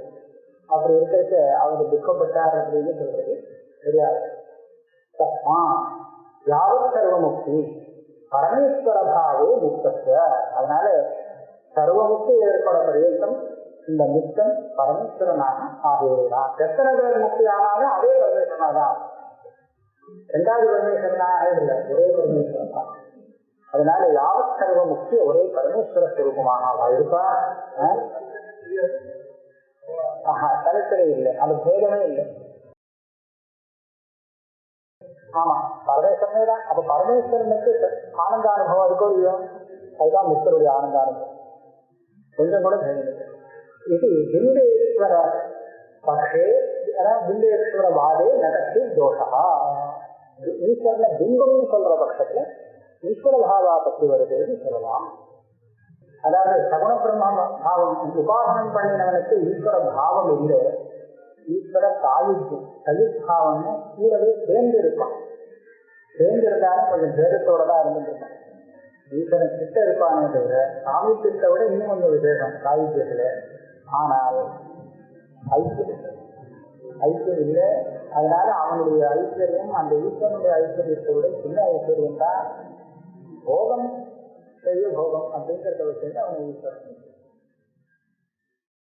அப்படி இருக்கிறது அவர் துக்கப்பட்டார் அப்படின்னு சொல்றது கிடையாது. யாவத் சர்வமுக்தி பரமேஸ்வர பாவே முக்தத்துவ. அதனால சர்வமுக்தி ஏற்பட பரியந்தம் இந்த முக்தன் பரமேஸ்வரனாக ஆகிவிடுகிறான். எத்தனை பேர் முக்தி ஆனாலும் அதே பரமேஸ்வரனாதான், 2வது பரமேஸ்வரனாக இல்லை, ஒரே பரமேஸ்வரன் தான். அதனால யாவத் சர்வ முக்தி ஒரே பரமேஸ்வர ஸ்வரூபமாக இருப்பா. தனித்தனை இல்லை, அது பேதமே இல்லை. ஆமா, பரமேஸ்வரனே தான். அப்ப பரமேஸ்வரனுக்கு ஆனந்த அனுபவம் இருக்கோ இல்லையோ, அதுதான் மிஸ்டருடைய ஆனந்த அனுபவம். கொஞ்சம் கூட பேதம் இல்லை. இது பிண்டேஸ்வர பக்ஷே பிண்டேஸ்வர வாதே நகர்ச்சி தோஷா. ஈஸ்வரனை பிம்பம்னு சொல்ற பட்சத்துல ஈஸ்வர பாவா பற்றி வருகிறது சொல்லலாம். அதாவது சகுண பிரம்ம பாவம் உபாசனம் பண்ணினவனுக்கு ஈஸ்வர பாவம் இல்லை, ஈஸ்வர சாயுத்தியம் சயுத்பாவம்னு கூடவே சேர்ந்து இருப்பான். சேர்ந்து இருந்தாலும் கொஞ்சம் பேதத்தோட தான் இருந்துருப்பான். ஈஸ்வரன் கிட்ட இருப்பானே தவிர சாமியத்தை விட இன்னும் கொஞ்சம் விசேஷம் சாயுத்தியத்துல. ஆனால் ஐக்கியம் இல்லை. அதனால அவனுடைய ஐஸ்வர்யம் அந்த ஈஸ்வரனுடைய ஐஸ்வர்யத்தை விட சின்ன ஐஸ்வர்யம் தான். போகம் பெரிய போகம் அப்படிங்கிறத வச்சு அவன் ஈஸ்வரன்